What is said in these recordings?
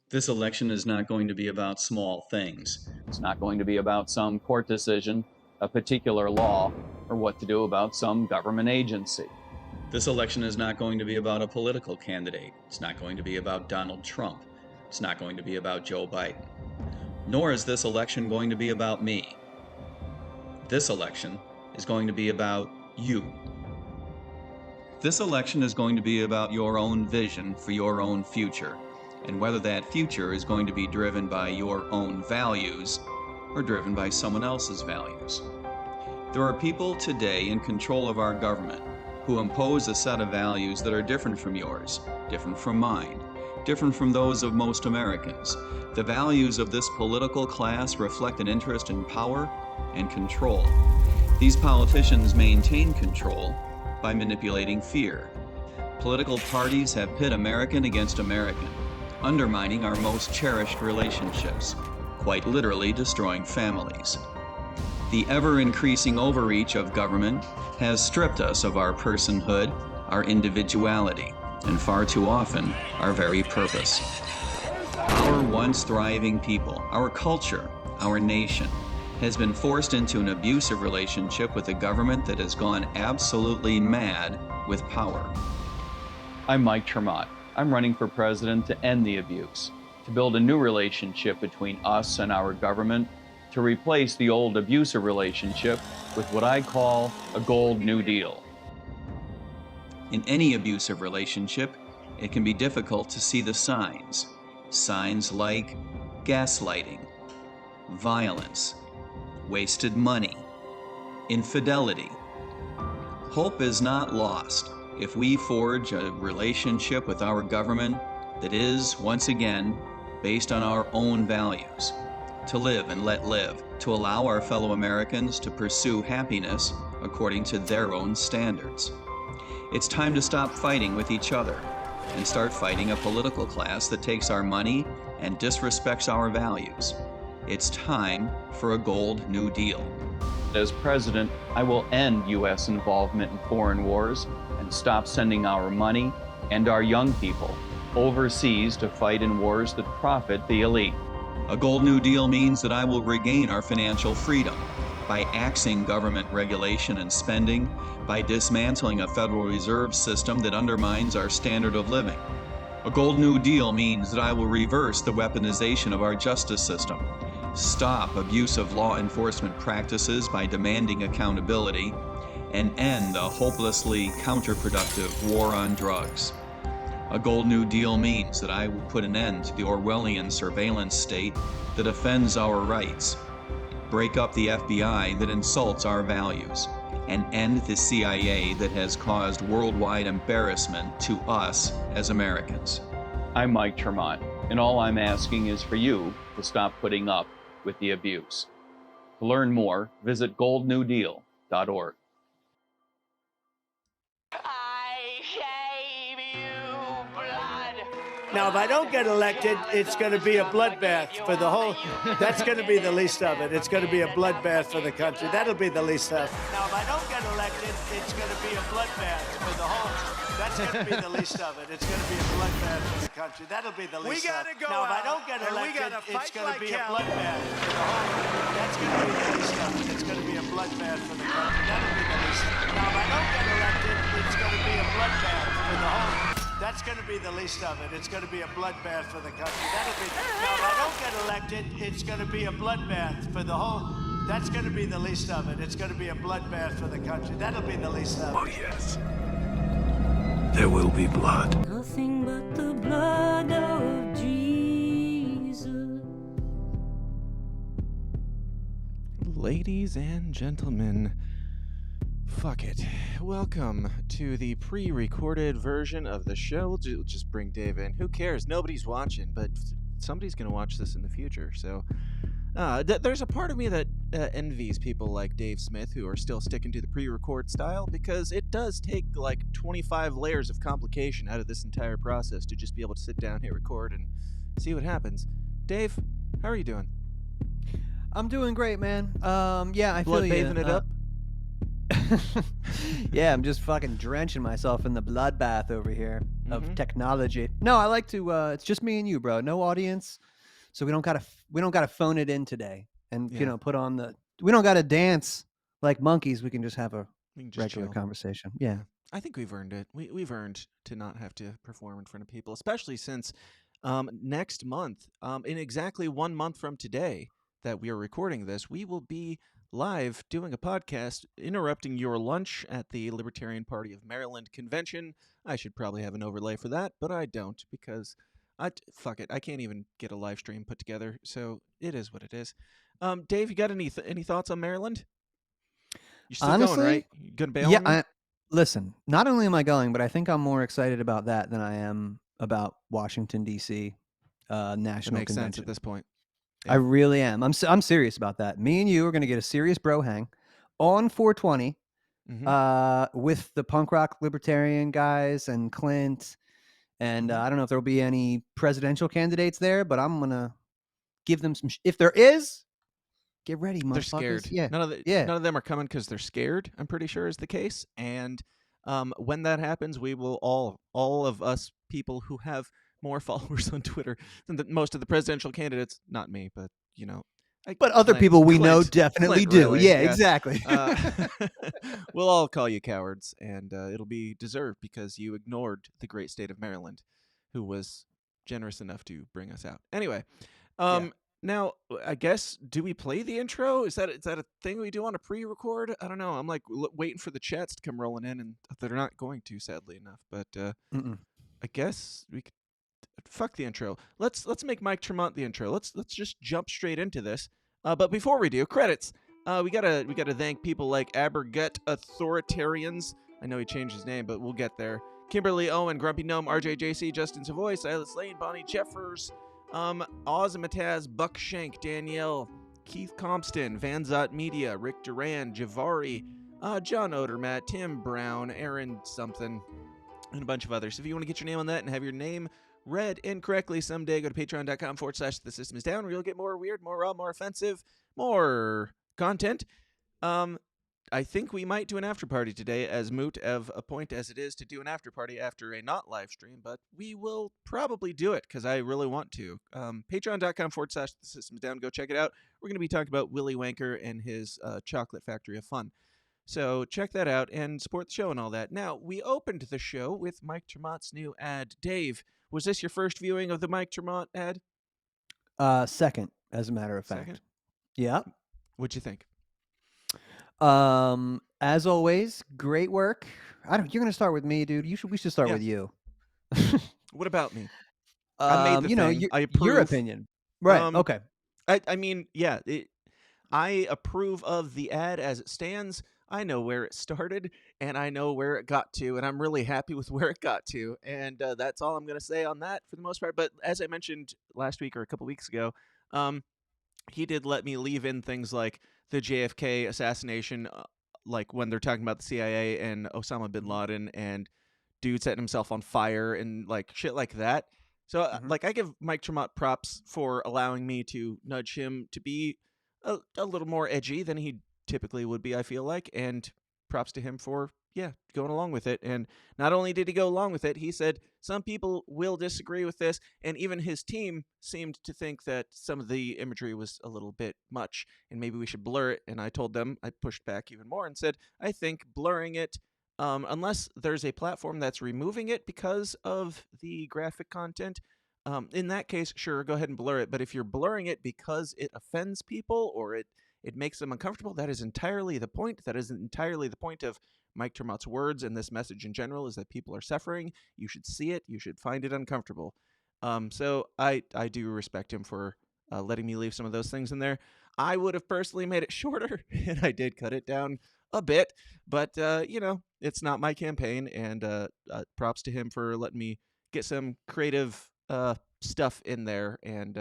This election is not going to be about small things. It's not going to be about some court decision, a particular law, or what to do about some government agency. This election is not going to be about a political candidate. It's not going to be about Donald Trump. It's not going to be about Joe Biden. Nor is this election going to be about me. This election is going to be about you. This election is going to be about your own vision for your own future, and whether that future is going to be driven by your own values or driven by someone else's values. There are people today in control of our government who impose a set of values that are different from yours, different from mine, different from those of most Americans. The values of this political class reflect an interest in power and control. These politicians maintain control by manipulating fear. Political parties have pit American against American, undermining our most cherished relationships, quite literally destroying families. The ever-increasing overreach of government has stripped us of our personhood, our individuality, and far too often, our very purpose. Our once thriving people, our culture, our nation, has been forced into an abusive relationship with a government that has gone absolutely mad with power. I'm Mike Tremont. I'm running for president to end the abuse, to build a new relationship between us and our government, to replace the old abusive relationship with what I call a gold New Deal. In any abusive relationship, it can be difficult to see the signs. Signs like gaslighting, violence, wasted money, infidelity. Hope is not lost if we forge a relationship with our government that is, once again, based on our own values. To live and let live, to allow our fellow Americans to pursue happiness according to their own standards. It's time to stop fighting with each other and start fighting a political class that takes our money and disrespects our values. It's time for a gold New Deal. As president, I will end U.S. involvement in foreign wars and stop sending our money and our young people overseas to fight in wars that profit the elite. A gold New Deal means that I will regain our financial freedom by axing government regulation and spending, by dismantling a Federal Reserve system that undermines our standard of living. A gold New Deal means that I will reverse the weaponization of our justice system, stop abusive law enforcement practices by demanding accountability, and end the hopelessly counterproductive war on drugs. A gold New Deal means that I will put an end to the Orwellian surveillance state that offends our rights, break up the FBI that insults our values, and end the CIA that has caused worldwide embarrassment to us as Americans. I'm Mike Tremont, and all I'm asking is for you to stop putting up with the abuse. To learn more, visit goldnewdeal.org. Now, if I don't get elected, it's going to be a bloodbath for the whole. That's going to be the least of it. It's going to be a bloodbath for the country. That'll be the least of it. Now, if I don't get elected, it's going to be a bloodbath for the whole. That's going to be the least of it. It's going to be a bloodbath for the country. That'll be the least of it. Now, if I don't get elected, it's going to be a bloodbath for the whole. That's going to be the least of it. It's going to be a bloodbath for the country. That'll be the least of it. Now, if I don't get elected, it's going to be a bloodbath for the whole. That's going to be the least of it. It's going to be a bloodbath for the country. That'll be. Now, if I don't get elected, it's going to be a bloodbath for the whole. That's going to be the least of it. It's going to be a bloodbath for the country. That'll be the least of it. Oh, yes. There will be blood. Nothing but the blood of Jesus. Ladies and gentlemen, fuck it. Welcome to the pre-recorded version of the show. We'll just bring Dave in. Who cares? Nobody's watching, but somebody's going to watch this in the future. So there's a part of me that envies people like Dave Smith who are still sticking to the pre-record style, because it does take like 25 layers of complication out of this entire process to just be able to sit down here, record, and see what happens. Dave, how are you doing? I'm doing great, man. Yeah, I Blood feel you. bathing it up? Yeah, I'm just fucking drenching myself in the bloodbath over here of Mhm. technology. No, I like to. It's just me and you, bro. No audience, so we don't gotta phone it in today, and Yeah. put on the. We don't gotta dance like monkeys. We can just have a We can just regular chill. conversation. Yeah. I think we've earned it. We've earned to not have to perform in front of people, especially since next month, in exactly 1 month from today that we are recording this, we will be live doing a podcast interrupting your lunch at the Libertarian Party of Maryland convention. I should probably have an overlay for that, but I don't because fuck it. I can't even get a live stream put together, so it is what it is. Dave, you got any thoughts on Maryland? You're still going, right? Honestly, You gonna bail yeah. on me? Listen. Not only am I going, but I think I'm more excited about that than I am about Washington D.C. That National makes sense at Convention. this point. I Yeah. really am. I'm serious about that. Me and you are gonna get a serious bro hang on 420 Mm-hmm. with the punk rock libertarian guys and Clint. And Mhm. I don't know if there'll be any presidential candidates there, but I'm gonna give them some. If there is, get ready, They're motherfuckers. scared. Yeah, None of the yeah. none of them are coming because they're scared. I'm pretty sure is the case. And when that happens, we will all of us people who have more followers on Twitter than most of the presidential candidates. Not me, but But other Clint, people we know Clint, definitely Clint, do. really, Yeah, yeah. exactly. Uh, we'll all call you cowards, and it'll be deserved because you ignored the great state of Maryland, who was generous enough to bring us out. Anyway, Yeah. now I guess do we play the intro? Is that a thing we do on a pre-record? I don't know. I'm like waiting for the chats to come rolling in, and they're not going to, sadly enough. But Mm-mm. I guess we could fuck the intro. Let's make Mike Tremont the intro. Let's just jump straight into this. But before we do, credits. We gotta thank people like Abergut Authoritarians. I know he changed his name, but we'll get there. Kimberly Owen, Grumpy Gnome, RJJC, Justin Savoy, Silas Lane, Bonnie Jeffers, Ozymataz, Buck Shank, Danielle, Keith Compston, Vanzot Media, Rick Duran, Javari, John Odermatt, Tim Brown, Aaron something, and a bunch of others. If you want to get your name on that and have your name read incorrectly someday, go to patreon.com/the system is down, where you'll get more weird, more raw, more offensive, more content. I think we might do an after party today, as moot of a point as it is to do an after party after a not live stream, but we will probably do it because I really want to. Patreon.com/the system is down. Go check it out. We're going to be talking about Willy Wanker and his chocolate factory of fun. So check that out and support the show and all that. Now, we opened the show with Mike Tremont's new ad. Dave, was this your first viewing of the Mike Tremont ad? Second, as a matter of fact. Second? Yeah. What'd you think? As always, great work. You're gonna start with me, dude. We should start Yeah. with you. What about me? I made the thing. I approve. Your opinion. Right. Okay. I mean, yeah, I approve of the ad as it stands. I know where it started, and I know where it got to, and I'm really happy with where it got to. And that's all I'm going to say on that for the most part. But as I mentioned last week or a couple weeks ago, he did let me leave in things like the JFK assassination, like when they're talking about the CIA and Osama bin Laden and dude setting himself on fire and like shit like that. So like I give Mike Tremont props for allowing me to nudge him to be a little more edgy than he typically would be, I feel like, and props to him for going along with it. And not only did he go along with it, he said some people will disagree with this, and even his team seemed to think that some of the imagery was a little bit much and maybe we should blur it. And I told them, I pushed back even more and said I think blurring it, unless there's a platform that's removing it because of the graphic content, in that case, sure, go ahead and blur it. But if you're blurring it because it offends people or it makes them uncomfortable, that is entirely the point. That is entirely the point of Mike Tremont's words and this message in general, is that people are suffering. You should see it. You should find it uncomfortable. So I do respect him for letting me leave some of those things in there. I would have personally made it shorter, and I did cut it down a bit. But, it's not my campaign, and props to him for letting me get some creative stuff in there and,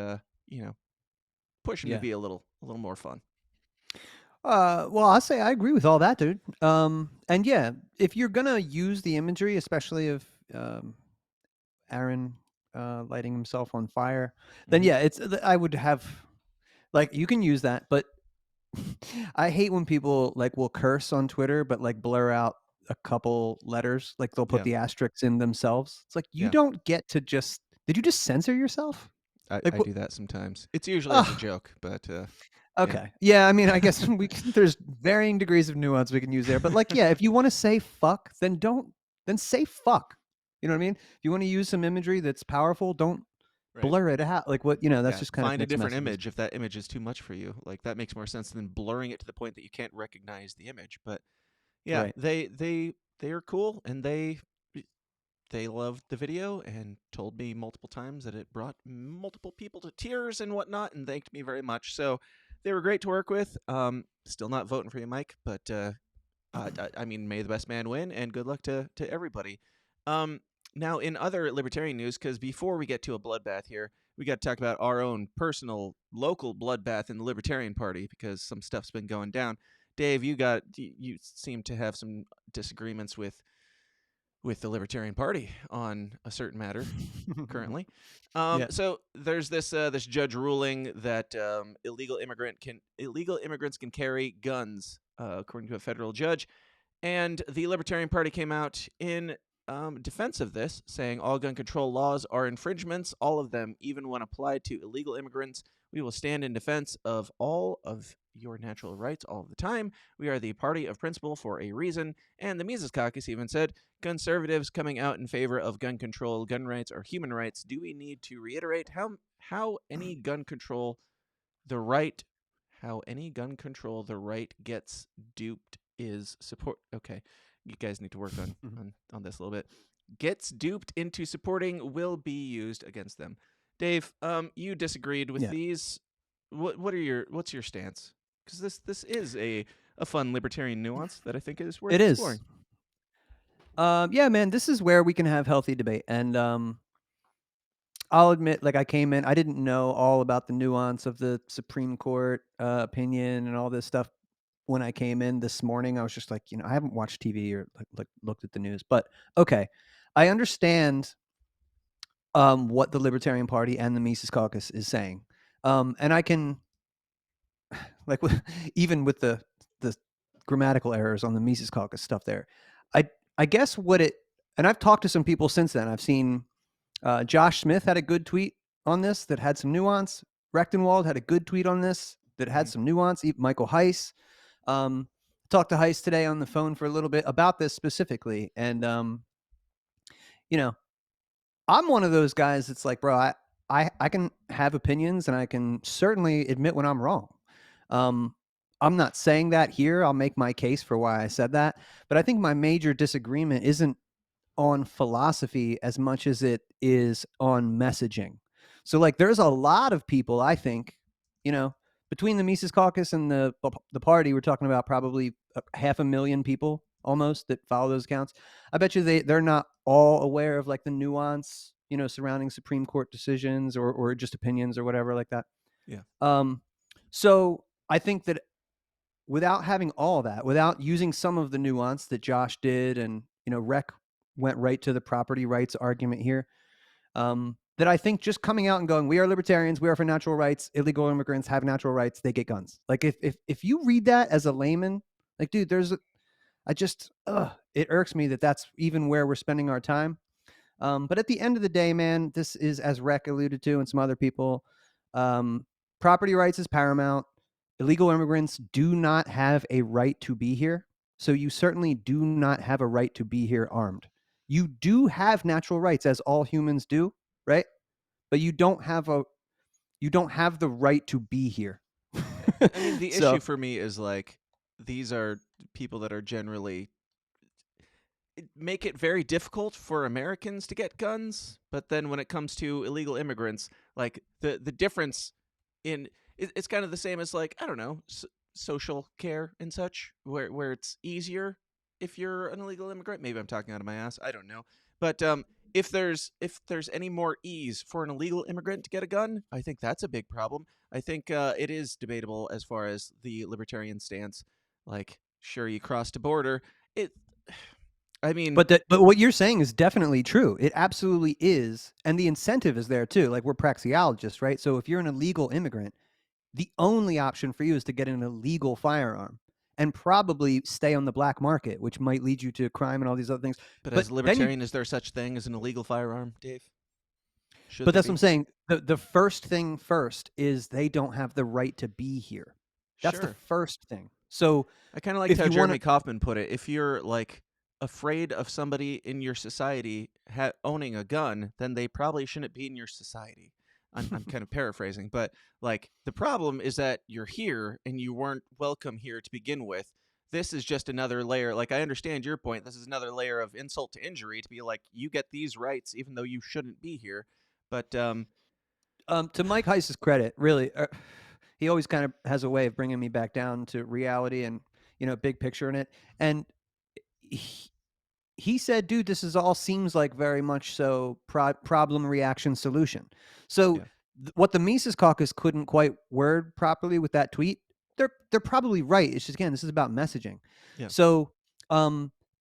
push him to be a little more fun. Well, I'll say I agree with all that, dude. And yeah, if you're gonna use the imagery, especially of Aaron lighting himself on fire, then Mhm. yeah, I would have, like, you can use that, but I hate when people like will curse on Twitter, but like blur out a couple letters. Like they'll put Yeah. the asterisks in themselves. It's like you Yeah. don't get to just. Did you just censor yourself? Like I what? do that sometimes. It's usually as a joke, but yeah. Okay. Yeah, I mean, I guess there's varying degrees of nuance we can use there, but like, yeah, if you want to say fuck, then say fuck. You know what I mean? If you want to use some imagery that's powerful, don't Right. blur it out. Like what, that's Yeah, just kind of find a mixed different messages. image if that image is too much for you. Like that makes more sense than blurring it to the point that you can't recognize the image. But yeah, Right. they are cool, and they loved the video and told me multiple times that it brought multiple people to tears and whatnot, and thanked me very much. So they were great to work with. Still not voting for you, Mike, but I mean, may the best man win, and good luck to everybody. Now, in other libertarian news, because before we get to a bloodbath here, we got to talk about our own personal local bloodbath in the Libertarian Party, because some stuff's been going down. Dave, you seem to have some disagreements with the Libertarian Party on a certain matter currently. Yeah. So there's this judge ruling that illegal immigrants can carry guns, according to a federal judge. And the Libertarian Party came out in defense of this, saying all gun control laws are infringements, all of them, even when applied to illegal immigrants. We will stand in defense of all of your natural rights all of the time. We are the party of principle for a reason. And the Mises Caucus even said, conservatives coming out in favor of gun control, gun rights, or human rights. Do we need to reiterate how any gun control the right gets duped is support? Okay, you guys need to work on this a little bit. Gets duped into supporting will be used against them. Dave, you disagreed with these. What's your stance? Because this is a fun libertarian nuance that I think is worth exploring. Yeah, man, this is where we can have healthy debate. And I'll admit, like I came in, I didn't know all about the nuance of the Supreme Court opinion and all this stuff when I came in this morning. I was just like, I haven't watched TV or like looked at the news, but okay, I understand what the Libertarian Party and the Mises Caucus is saying, and I can like even with the grammatical errors on the Mises Caucus stuff there, I guess and I've talked to some people since then. I've seen Josh Smith had a good tweet on this that had some nuance. Rechtenwald had a good tweet on this that had some nuance. Michael Heiss. Talked to Heiss today on the phone for a little bit about this specifically. And, I'm one of those guys that's like, bro, I can have opinions and I can certainly admit when I'm wrong. I'm not saying that here. I'll make my case for why I said that. But I think my major disagreement isn't on philosophy as much as it is on messaging. So like there's a lot of people, I think, between the Mises Caucus and the party, we're talking about probably 500,000 people almost that follow those accounts. I bet you they're not all aware of like the nuance, surrounding Supreme Court decisions or just opinions or whatever like that. Yeah. So I think that without having all that, without using some of the nuance that Josh did, and Rec went right to the property rights argument here, that I think just coming out and going, we are libertarians, we are for natural rights, illegal immigrants have natural rights, they get guns. Like if you read that as a layman, like, dude, it irks me that that's even where we're spending our time. But at the end of the day, man, this is, as Rec alluded to and some other people, property rights is paramount. Illegal immigrants do not have a right to be here. So you certainly do not have a right to be here armed. You do have natural rights, as all humans do, right? But you don't have the right to be here. I mean, the issue for me is like these are people that are generally make it very difficult for Americans to get guns, but then when it comes to illegal immigrants, like the difference in it's kind of the same as like, I don't know, social care and such, where it's easier if you're an illegal immigrant. Maybe I'm talking out of my ass, I don't know. But if there's any more ease for an illegal immigrant to get a gun, I think that's a big problem. I think it is debatable as far as the libertarian stance. Like, sure, you crossed a border. I mean, but what you're saying is definitely true. It absolutely is, and the incentive is there too. Like, we're praxeologists, right? So if you're an illegal immigrant, the only option for you is to get an illegal firearm and probably stay on the black market, which might lead you to crime and all these other things. But But as a then you, libertarian, is there such thing as an illegal firearm, Dave? Should but there that's what I'm be? saying. The first thing first is they don't have the right to be here. That's the Sure. first thing. So I kind of liked if how you want Jeremy to, Kaufman put it. If you're like afraid of somebody in your society owning a gun, then they probably shouldn't be in your society. I'm kind of paraphrasing, but like the problem is that you're here and you weren't welcome here to begin with. This is just another layer. Like, I understand your point. This is another layer of insult to injury to be like, you get these rights even though you shouldn't be here. But to Mike Heiss's credit, really, he always kind of has a way of bringing me back down to reality and, big picture in it. And he said, dude, this is all seems like very much so problem, reaction, solution. So yeah, what the Mises Caucus couldn't quite word properly with that tweet, they're probably right. It's just, again, this is about messaging. yeah, So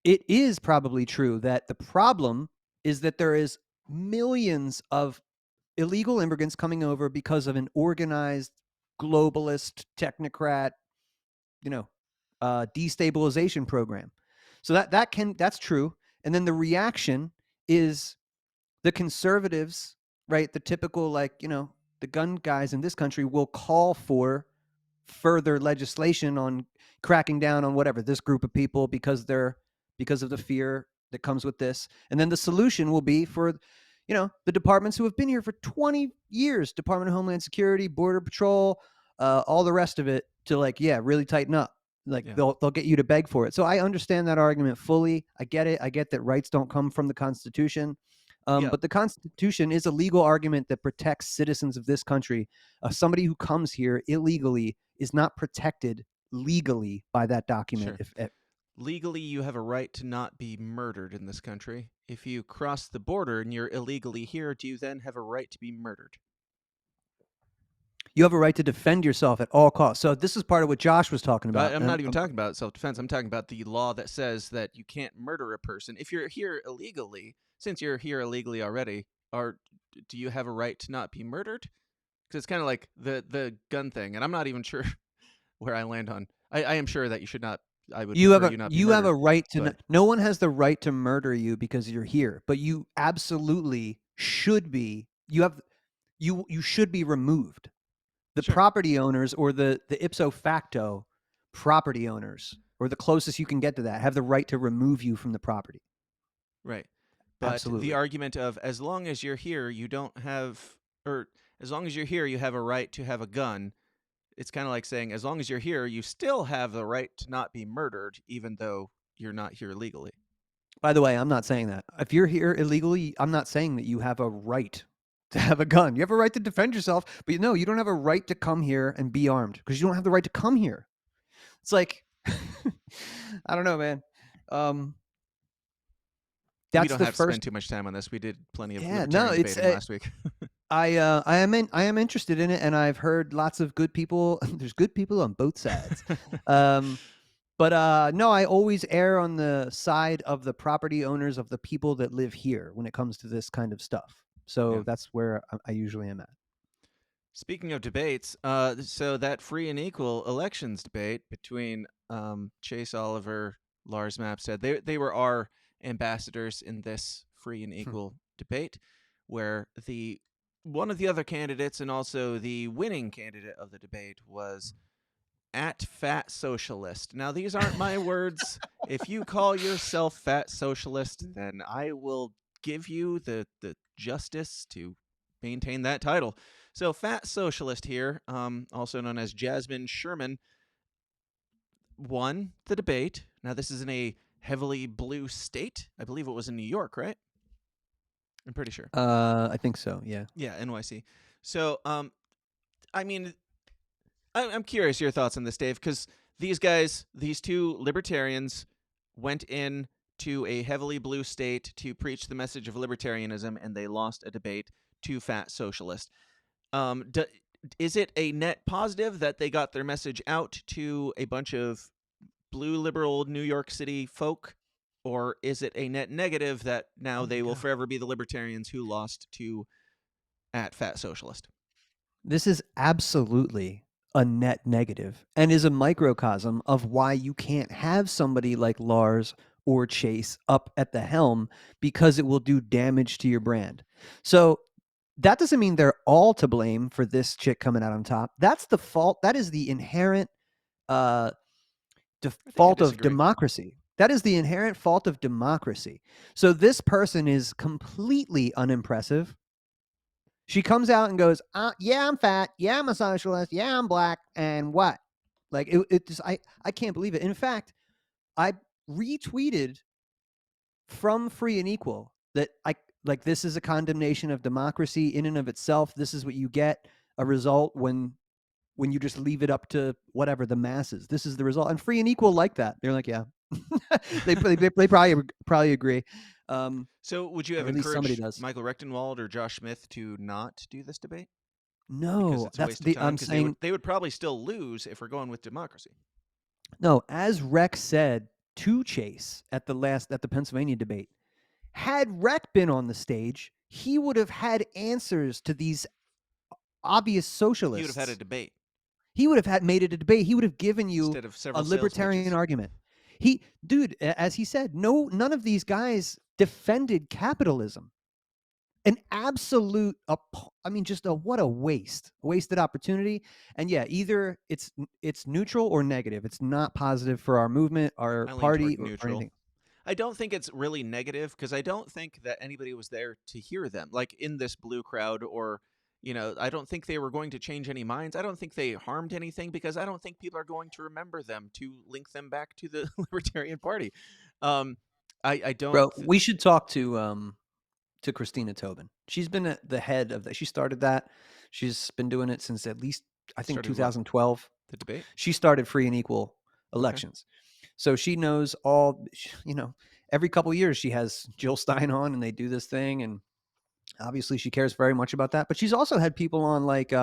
it is probably true that the problem is that there is millions of illegal immigrants coming over because of an organized globalist technocrat, destabilization program. So that's true. And then the reaction is the conservatives, right? The typical, like, the gun guys in this country will call for further legislation on cracking down on whatever this group of people because of the fear that comes with this. And then the solution will be for the departments who have been here for 20 years, Department of Homeland Security, Border Patrol, all the rest of it, to really tighten up. Like, yeah. they'll get you to beg for it. So I understand that argument fully. I get it. I get that rights don't come from the Constitution. Yeah. But the Constitution is a legal argument that protects citizens of this country. Somebody who comes here illegally is not protected legally by that document. Sure. Legally, you have a right to not be murdered in this country. If you cross the border and you're illegally here, do you then have a right to be murdered? You have a right to defend yourself at all costs. So this is part of what Josh was talking about. I'm not even talking about self-defense. I'm talking about the law that says that you can't murder a person if you're here illegally. Since you're here illegally already, do you have a right to not be murdered? Because it's kind of like the gun thing, and I'm not even sure where I land on. I am sure that you should not. I would You have prefer a not be you have a murdered, right to but- no one has the right to murder you because you're here, but you absolutely should be. You should be removed. The Sure. property owners, or the ipso facto property owners, or the closest you can get to that, have the right to remove you from the property. Right. But Absolutely. the argument of as long as you're here, you don't have, or as long as you're here, you have a right to have a gun. It's kind of like saying, as long as you're here, you still have the right to not be murdered, even though you're not here legally. By the way, I'm not saying that. If you're here illegally, I'm not saying that you have a right to have a gun. You have a right to defend yourself, but no, you don't have a right to come here and be armed because you don't have the right to come here. It's like, I don't know, man. We don't have to spend too much time on this. We did plenty of libertarian debating last week. I am interested in it, and I've heard lots of good people. There's good people on both sides. But no, I always err on the side of the property owners, of the people that live here when it comes to this kind of stuff. So Yeah. that's where I usually am at. Speaking of debates, so that free and equal elections debate between Chase Oliver, Lars Mapstead, they were our ambassadors in this free and equal debate, where one of the other candidates and also the winning candidate of the debate was at fat socialist. Now, these aren't my words. If you call yourself fat socialist, then I will give you the justice to maintain that title. So fat socialist here, also known as Jasmine Sherman, won the debate. Now, this is in a heavily blue state. I believe it was in New York, right? I'm pretty sure. I think so. Yeah. Yeah, NYC. So, I mean, I'm curious your thoughts on this, Dave, because these guys, these two libertarians, went in to a heavily blue state to preach the message of libertarianism, and they lost a debate to fat socialist. Is it a net positive that they got their message out to a bunch of blue liberal New York City folk, or is it a net negative that now they will forever be the libertarians who lost to at fat socialist? This is absolutely a net negative and is a microcosm of why you can't have somebody like Lars or Chase up at the helm, because it will do damage to your brand. So that doesn't mean they're all to blame for this chick coming out on top. That's the fault. That is the inherent fault of disagree. democracy. That is the inherent fault of democracy. So this person is completely unimpressive. She comes out and goes, yeah, I'm fat. Yeah, I'm a socialist. Yeah, I'm black. And what? Like it just, I can't believe it. In fact, I retweeted from Free and Equal that this is a condemnation of democracy in and of itself. This is what you get, a result when you just leave it up to whatever the masses. This is the result. And Free and Equal like that. They're like, yeah. they probably agree. So would you have or at least somebody encouraged does. Michael Rechtenwald or Josh Smith to not do this debate? Because No, it's a that's waste of the time. I'm Because saying they would probably still lose if we're going with democracy. no. As Rex said to Chase at the Pennsylvania debate, had Rex been on the stage, he would have had answers to these obvious socialists. He would have had a debate He would have made it a debate. He would have given you instead of a several sales libertarian pitches. argument. As he said, none of these guys defended capitalism. An absolute, what a wasted opportunity. And yeah, either it's neutral or negative. It's not positive for our movement, our I lean party, toward or neutral. anything. I don't think it's really negative because I don't think that anybody was there to hear them, like in this blue crowd, or I don't think they were going to change any minds. I don't think they harmed anything because I don't think people are going to remember them to link them back to the Libertarian Party. I don't. Bro, we should talk to Christina Tobin. She's been at the head of that. She started that. She's been doing it since at least, I think, Started what? 2012. The debate. She started Free and Equal elections. So she knows all, every couple of years she has Jill Stein on and they do this thing. And obviously she cares very much about that. But she's also had people on like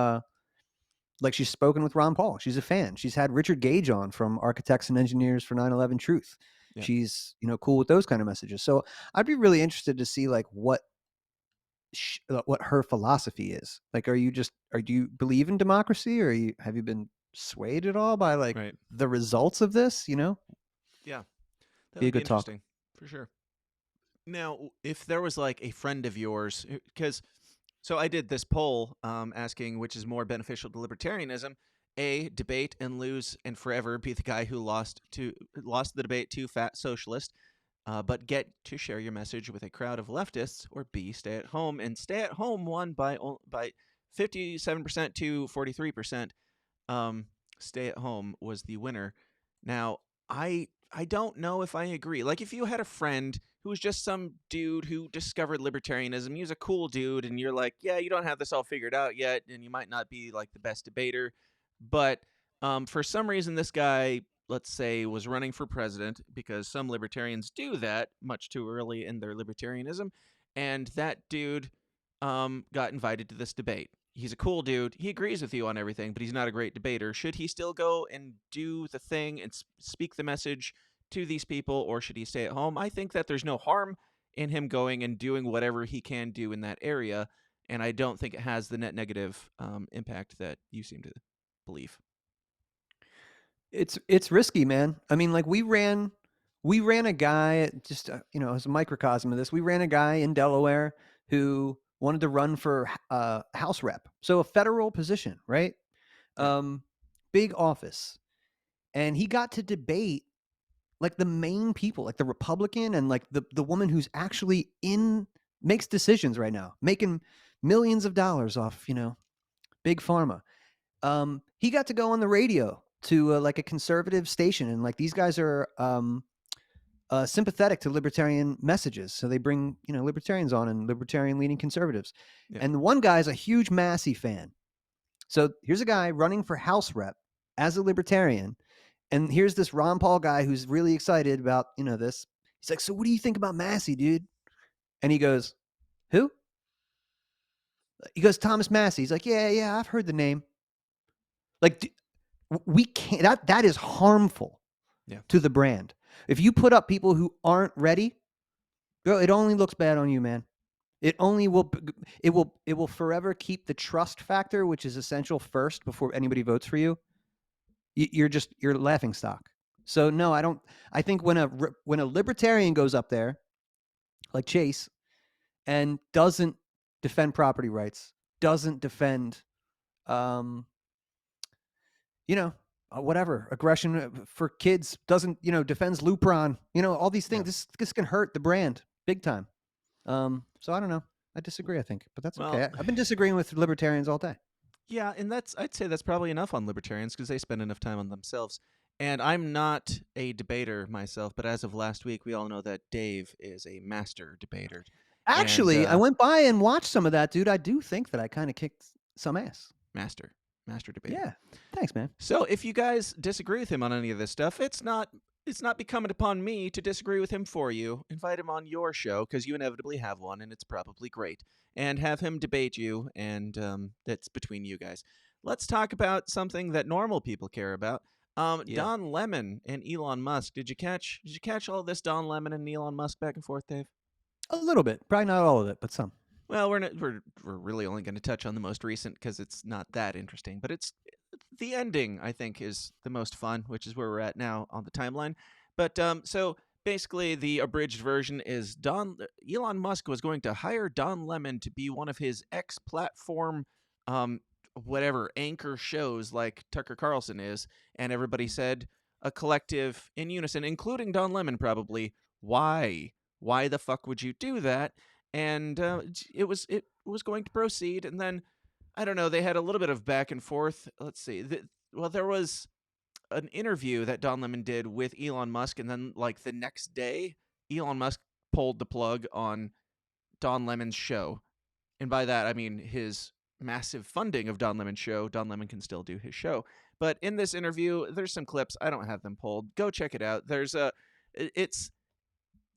she's spoken with Ron Paul. She's a fan. She's had Richard Gage on from Architects and Engineers for 9/11 Truth. Yeah. She's, cool with those kind of messages. So I'd be really interested to see like what her philosophy is. Like, do you believe in democracy, or have you been swayed at all by the results of this? Yeah, that Be a would be good talk. interesting for sure. Now, if there was like a friend of yours, because so I did this poll asking which is more beneficial to libertarianism: A, debate and lose and forever be the guy who lost the debate to fat socialist, but get to share your message with a crowd of leftists, or B, stay at home. And stay at home won by 57% to 43%. Stay at home was the winner. Now, I don't know if I agree. Like, if you had a friend who was just some dude who discovered libertarianism, he was a cool dude, and you're like, yeah, you don't have this all figured out yet, and you might not be like the best debater, but for some reason this guy, let's say, was running for president, because some libertarians do that much too early in their libertarianism, and that dude got invited to this debate. He's a cool dude. He agrees with you on everything, but he's not a great debater. Should he still go and do the thing and speak the message to these people, or should he stay at home? I think that there's no harm in him going and doing whatever he can do in that area, and I don't think it has the net negative impact that you seem to believe. It's risky, man. I mean, like we ran a guy, just as a microcosm of this. We ran a guy in Delaware who wanted to run for House rep, so a federal position, right? Yeah. Big office, and he got to debate like the main people, like the Republican and like the woman who's actually makes decisions right now, making millions of dollars off big pharma. He got to go on the radio to like a conservative station, and like these guys are sympathetic to libertarian messages, so they bring libertarians on and libertarian leaning conservatives. Yeah. And the one guy's a huge Massey fan. So here's a guy running for House rep as a libertarian, and here's this Ron Paul guy who's really excited about this. He's like, so what do you think about Massey, dude? And he goes, who? He goes, Thomas Massey. He's like, yeah, I've heard the name. Like, we can't. That is harmful to the brand. If you put up people who aren't ready, bro, it only looks bad on you, man. It only will it will forever keep the trust factor, which is essential first before anybody votes for you. You're laughing stock. So no, I don't. I think when a libertarian goes up there, like Chase, and doesn't defend property rights, doesn't defend, whatever aggression for kids, doesn't defends Lupron, all these things. Yeah. This can hurt the brand big time. So I don't know. I disagree. I think, but that's Well, okay. I've been disagreeing with libertarians all day. Yeah, and I'd say that's probably enough on libertarians because they spend enough time on themselves. And I'm not a debater myself, but as of last week, we all know that Dave is a master debater. Actually, I went by and watched some of that, dude. I do think that I kind of kicked some ass. Master debater. Yeah. Thanks, man. So if you guys disagree with him on any of this stuff, it's not becoming upon me to disagree with him for you. Invite him on your show because you inevitably have one, and it's probably great. And have him debate you, and that's between you guys. Let's talk about something that normal people care about. Don Lemon and Elon Musk. Did you catch all this Don Lemon and Elon Musk back and forth, Dave? A little bit, probably not all of it, but some. Well, we're really only going to touch on the most recent because it's not that interesting. But it's the ending, I think, is the most fun, which is where we're at now on the timeline. But so basically, the abridged version is Elon Musk was going to hire Don Lemon to be one of his X-platform, whatever anchor shows like Tucker Carlson is, and everybody said a collective in unison, including Don Lemon, probably. Why the fuck would you do that? And it was going to proceed, and then I don't know. They had a little bit of back and forth. Let's see. There was an interview that Don Lemon did with Elon Musk, and then like the next day, Elon Musk pulled the plug on Don Lemon's show, and by that I mean his massive funding of Don Lemon's show. Don Lemon can still do his show, but in this interview, there's some clips. I don't have them pulled. Go check it out.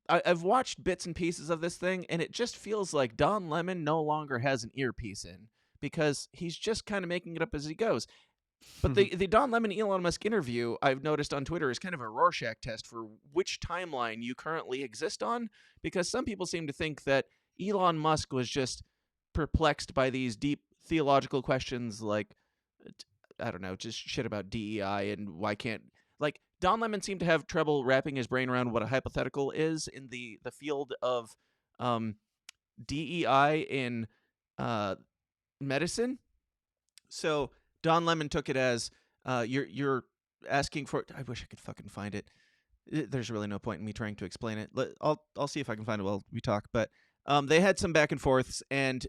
I've watched bits and pieces of this thing, and it just feels like Don Lemon no longer has an earpiece in because he's just kind of making it up as he goes. But the Don Lemon Elon Musk interview, I've noticed on Twitter, is kind of a Rorschach test for which timeline you currently exist on, because some people seem to think that Elon Musk was just perplexed by these deep theological questions like, I don't know, just shit about DEI and why can't... Like, Don Lemon seemed to have trouble wrapping his brain around what a hypothetical is in the field of DEI in medicine. So Don Lemon took it as you're asking for... I wish I could fucking find it. There's really no point in me trying to explain it. I'll see if I can find it while we talk. But they had some back and forths, and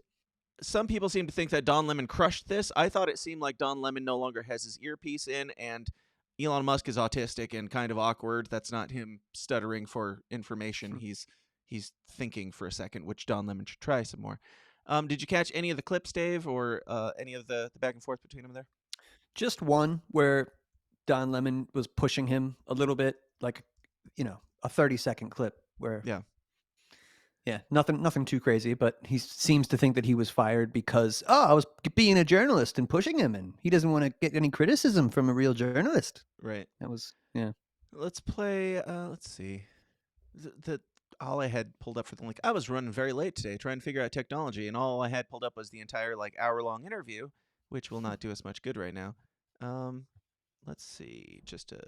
some people seem to think that Don Lemon crushed this. I thought it seemed like Don Lemon no longer has his earpiece in, and Elon Musk is autistic and kind of awkward. That's not him stuttering for information. He's thinking for a second, which Don Lemon should try some more. Did you catch any of the clips, Dave, or any of the back and forth between them there? Just one where Don Lemon was pushing him a little bit, like, a 30-second clip where... Yeah, nothing too crazy, but he seems to think that he was fired because, I was being a journalist and pushing him, and he doesn't want to get any criticism from a real journalist. Right. That was, yeah. Let's play, let's see. All I had pulled up for the link, I was running very late today trying to figure out technology, and all I had pulled up was the entire, hour-long interview, which will not do us much good right now. Let's see, just to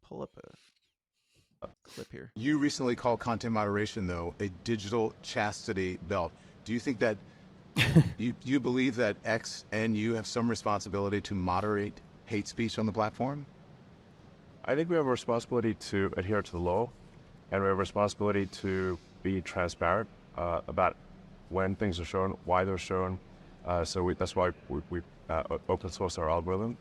pull up a clip here. You recently called content moderation, though, a digital chastity belt. Do you think that you believe that X and you have some responsibility to moderate hate speech on the platform? I think we have a responsibility to adhere to the law, and we have a responsibility to be transparent about when things are shown, why they're shown. That's why we open source our algorithm.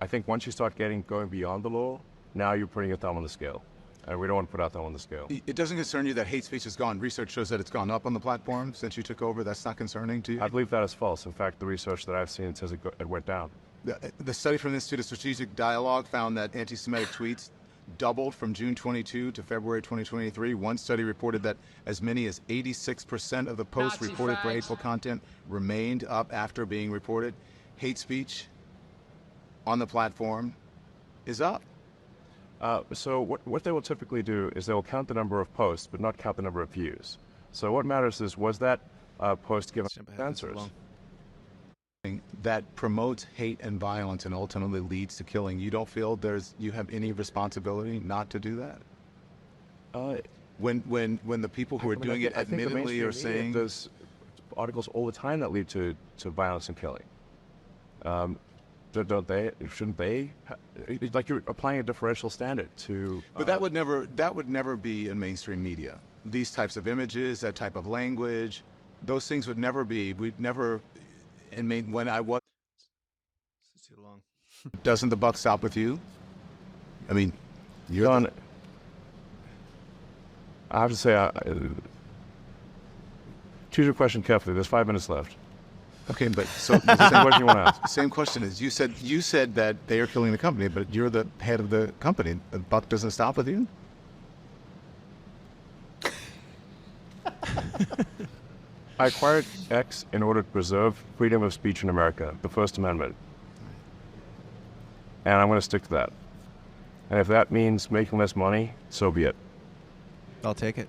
I think once you start going beyond the law, now you're putting your thumb on the scale. And we don't want to put our thumb on the scale. It doesn't concern you that hate speech has gone. Research shows that it's gone up on the platform since you took over. That's not concerning to you? I believe that is false. In fact, the research that I've seen says it went down. The study from the Institute of Strategic Dialogue found that anti-Semitic tweets doubled from June 22 to February 2023. One study reported that as many as 86% of the posts reported for hateful content remained up after being reported. Hate speech on the platform is up. So what they will typically do is they will count the number of posts, but not count the number of views. So what matters is, was that post given answers? That promotes hate and violence and ultimately leads to killing. You don't feel you have any responsibility not to do that? When the people who are doing it admittedly are saying there's articles all the time that lead to violence and killing. Don't they? Shouldn't they? Like, you're applying a differential standard to. But that would never be in mainstream media. These types of images, that type of language, those things would never be. We'd never. And when I was. This is too long. Doesn't the buck stop with you? I mean, you're John, I have to say, choose your question carefully. There's 5 minutes left. Okay, but so the same question you want to ask. Same question is, you said that they are killing the company, but you're the head of the company. The buck doesn't stop with you? I acquired X in order to preserve freedom of speech in America, the First Amendment. And I'm going to stick to that. And if that means making less money, so be it. I'll take it.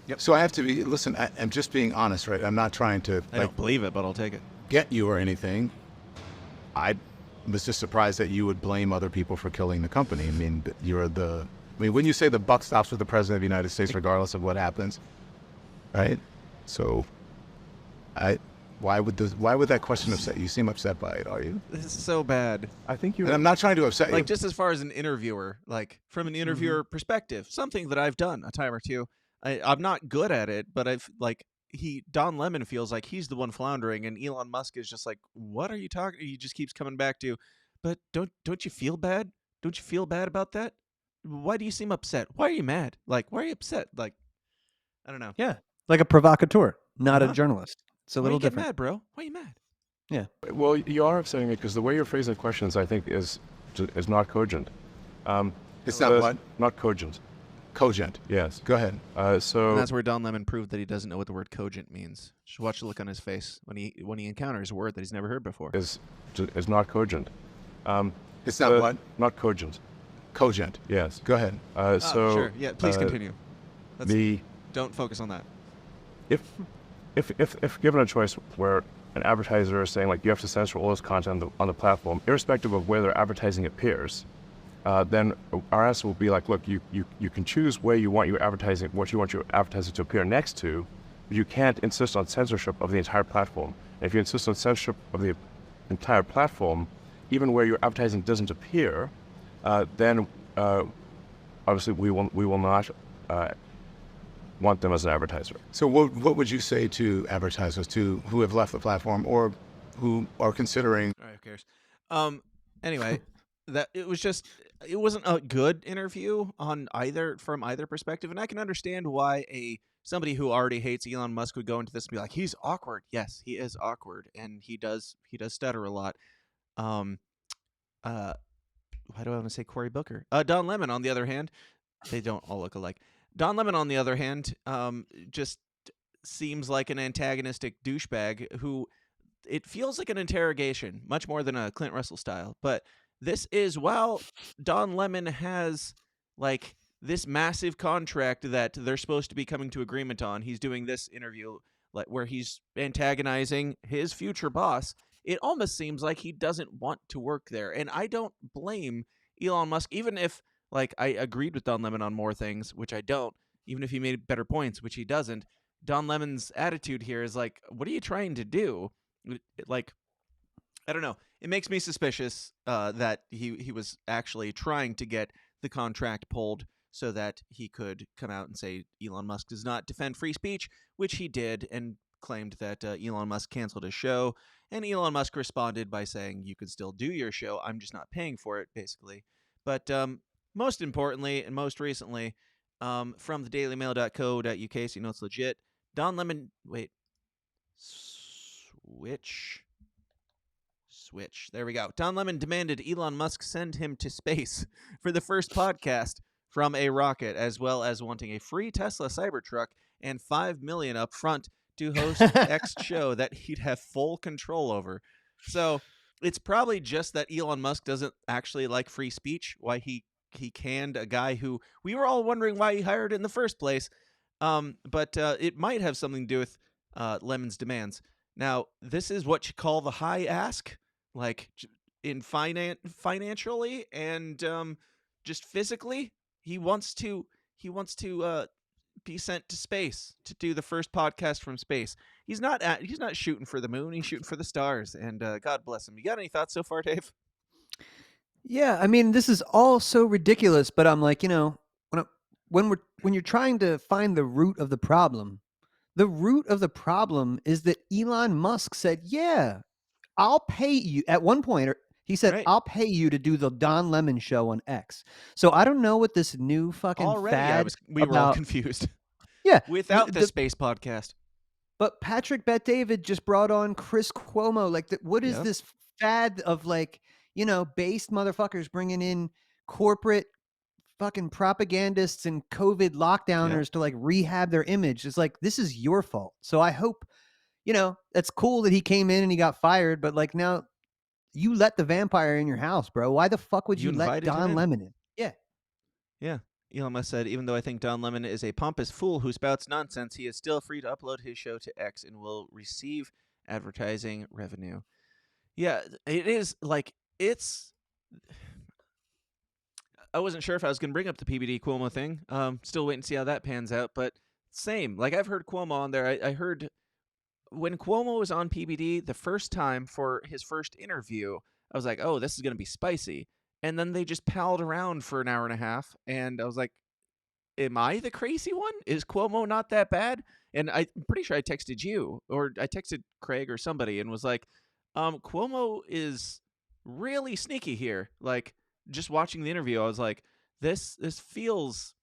Yep. So I have to be, listen, I'm just being honest, right? I'm not trying to I don't believe it, but I'll take it. get you or anything. I was just surprised that you would blame other people for killing the company. I mean, when you say the buck stops with the president of the United States, regardless of what happens, right? So why would that question upset you? You seem upset by it, are you? This is so bad. I think And I'm not trying to upset you. Like, just as far as an interviewer, like from an interviewer perspective, something that I've done a time or two. I'm not good at it, but Don Lemon feels like he's the one floundering, and Elon Musk is just like, what are you talking? He just keeps coming back to, but don't you feel bad? Don't you feel bad about that? Why do you seem upset? Why are you mad? Like, why are you upset? Like, I don't know. Yeah, like a provocateur, not a Uh-huh. journalist. It's a Why little you get different. mad, bro? Why are you mad? Yeah. Well, you are upsetting me because the way you're phrasing the questions, I think, is not cogent. It's not what? Not cogent. Cogent. Yes. Go ahead. So And that's where Don Lemon proved that he doesn't know what the word cogent means. Just watch the look on his face when he encounters a word that he's never heard before. is not cogent. It's not what? Not cogent. Cogent. Yes. Go ahead. Sure. Yeah. Please continue. Don't focus on that. If given a choice where an advertiser is saying, like, you have to censor all this content on the platform, irrespective of where their advertising appears, then our answer will be like, look, you can choose where you want your advertising, what you want your advertising to appear next to, but you can't insist on censorship of the entire platform. And if you insist on censorship of the entire platform, even where your advertising doesn't appear, then obviously we will not want them as an advertiser. So what would you say to advertisers who have left the platform or who are considering? All right, who cares? Anyway, it wasn't a good interview from either perspective, and I can understand why somebody who already hates Elon Musk would go into this and be like, he's awkward. Yes, he is awkward, and he does stutter a lot. Why do I want to say Cory Booker? Don Lemon, on the other hand, they don't all look alike. Don Lemon, on the other hand, just seems like an antagonistic douchebag who, it feels like an interrogation, much more than a Clint Russell style. But this is, while Don Lemon has, like, this massive contract that they're supposed to be coming to agreement on, he's doing this interview where he's antagonizing his future boss. It almost seems like he doesn't want to work there. And I don't blame Elon Musk, even if, like, I agreed with Don Lemon on more things, which I don't, even if he made better points, which he doesn't. Don Lemon's attitude here is like, what are you trying to do? Like, I don't know. It makes me suspicious that he was actually trying to get the contract pulled so that he could come out and say Elon Musk does not defend free speech, which he did, and claimed that Elon Musk canceled his show. And Elon Musk responded by saying, you can still do your show, I'm just not paying for it, basically. But most importantly, and most recently, from thedailymail.co.uk, so you know it's legit, Don Lemon, Switch. There we go. Don Lemon demanded Elon Musk send him to space for the first podcast from a rocket, as well as wanting a free Tesla Cybertruck and $5 million up front to host X show that he'd have full control over. So it's probably just that Elon Musk doesn't actually like free speech, why he he canned a guy who we were all wondering why he hired in the first place. But it might have something to do with Lemon's demands. Now, this is what you call the high ask, like in financially and just physically. He wants to be sent to space to do the first podcast from space. He's not shooting for the moon. He's shooting for the stars. And God bless him. You got any thoughts so far, Dave? Yeah, I mean, this is all so ridiculous, but I'm like, when you're trying to find the root of the problem is that Elon Musk said, "Yeah, I'll pay you." At one point, he said, Right. "I'll pay you to do the Don Lemon show on X." So I don't know what this new fucking Already, fad we were all confused. Yeah, Without the space podcast. But Patrick Bet-David just brought on Chris Cuomo. Like, what is Yep. this fad of like, based motherfuckers bringing in corporate fucking propagandists and COVID lockdowners to like rehab their image? It's like, this is your fault. So I hope, it's cool that he came in and he got fired, but like now you let the vampire in your house, bro. Why the fuck would you let invited him Don in. Lemon in? Yeah. Yeah. Elon Musk said, even though I think Don Lemon is a pompous fool who spouts nonsense, he is still free to upload his show to X and will receive advertising revenue. Yeah, it is like, I wasn't sure if I was going to bring up the PBD Cuomo thing. Still waiting to see how that pans out, but same. Like, I've heard Cuomo on there. I heard when Cuomo was on PBD the first time for his first interview, I was like, oh, this is going to be spicy. And then they just palled around for an hour and a half, and I was like, am I the crazy one? Is Cuomo not that bad? And I'm pretty sure I texted you, or I texted Craig or somebody, and was like, Cuomo is really sneaky here. Like, just watching the interview, I was like, this feels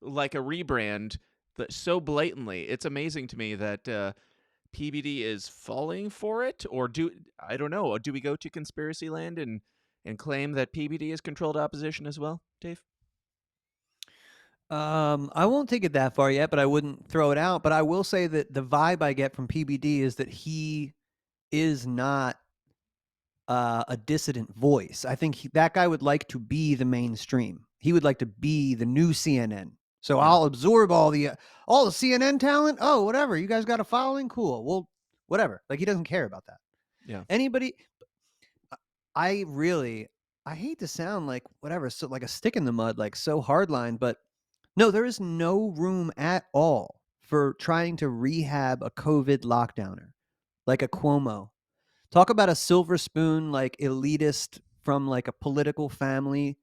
like a rebrand that so blatantly. It's amazing to me that PBD is falling for it, or I don't know. Do we go to conspiracy land and claim that PBD is controlled opposition as well, Dave? I won't take it that far yet, but I wouldn't throw it out. But I will say that the vibe I get from PBD is that he is not a dissident voice. I think that guy would like to be the mainstream. He would like to be the new CNN. So I'll absorb all the CNN talent. Oh, whatever. You guys got a following? Cool. Well, whatever. Like, he doesn't care about that. Yeah. Anybody. I hate to sound like whatever, so like a stick in the mud, like so hardline, but no, there is no room at all for trying to rehab a COVID lockdowner like a Cuomo. Talk about a silver spoon, like elitist from like a political family,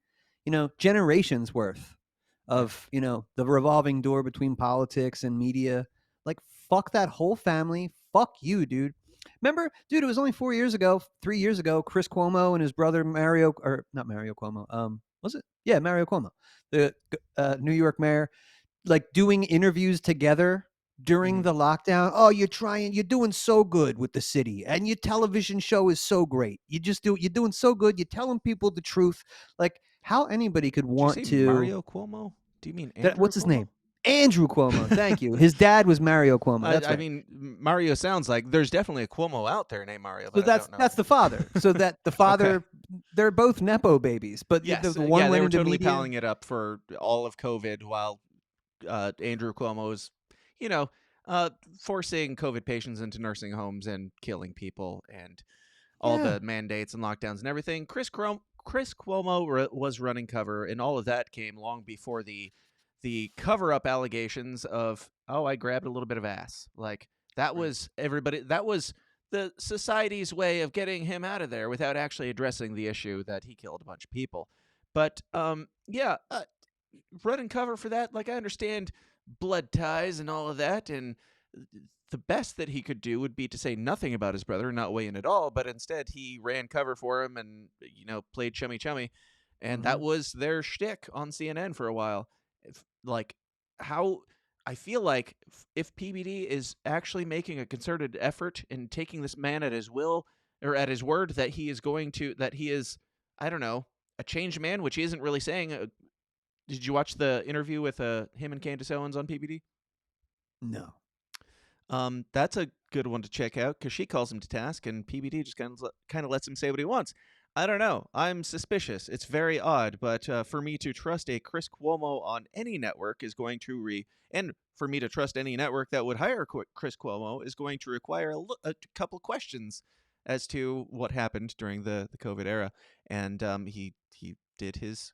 generations worth of, the revolving door between politics and media. Like, fuck that whole family. Fuck you, dude. Remember, dude, it was only 3 years ago, Chris Cuomo and his brother Mario Cuomo. Was it? Yeah, Mario Cuomo, the New York mayor, like doing interviews together during the lockdown. Oh, you're doing so good with the city, and your television show is so great. You're doing so good. You're telling people the truth. Like, how anybody could want Did you say to. Mario Cuomo? Do you mean Andrew What's his Cuomo? name? Andrew Cuomo. Thank you. His dad was Mario Cuomo. That's I right. mean, Mario sounds like there's definitely a Cuomo out there named Mario. So But I don't know. that's the father. So that the father, they're both nepo babies, but Yes, the one they went were into totally media. palling it up for all of COVID, while Andrew Cuomo is, forcing COVID patients into nursing homes and killing people, and all the mandates and lockdowns and everything. Chris Cuomo was running cover, and all of that came long before the cover-up allegations of, oh, I grabbed a little bit of ass. Like, that was everybody. That was the society's way of getting him out of there without actually addressing the issue that he killed a bunch of people. But running cover for that, like, I understand blood ties and all of that, and the best that he could do would be to say nothing about his brother and not weigh in at all, but instead he ran cover for him and, played chummy, and that was their shtick on CNN for a while. I feel like if PBD is actually making a concerted effort in taking this man at his will, or at his word, that he is, I don't know, a changed man, which he isn't really saying. Did you watch the interview with him and Candace Owens on PBD? No. That's a good one to check out, because she calls him to task, and PBD just kind of lets him say what he wants. I don't know. I'm suspicious. It's very odd, but for me to trust a Chris Cuomo on any network is going to and for me to trust any network that would hire Chris Cuomo is going to require a couple questions as to what happened during the COVID era. And he did his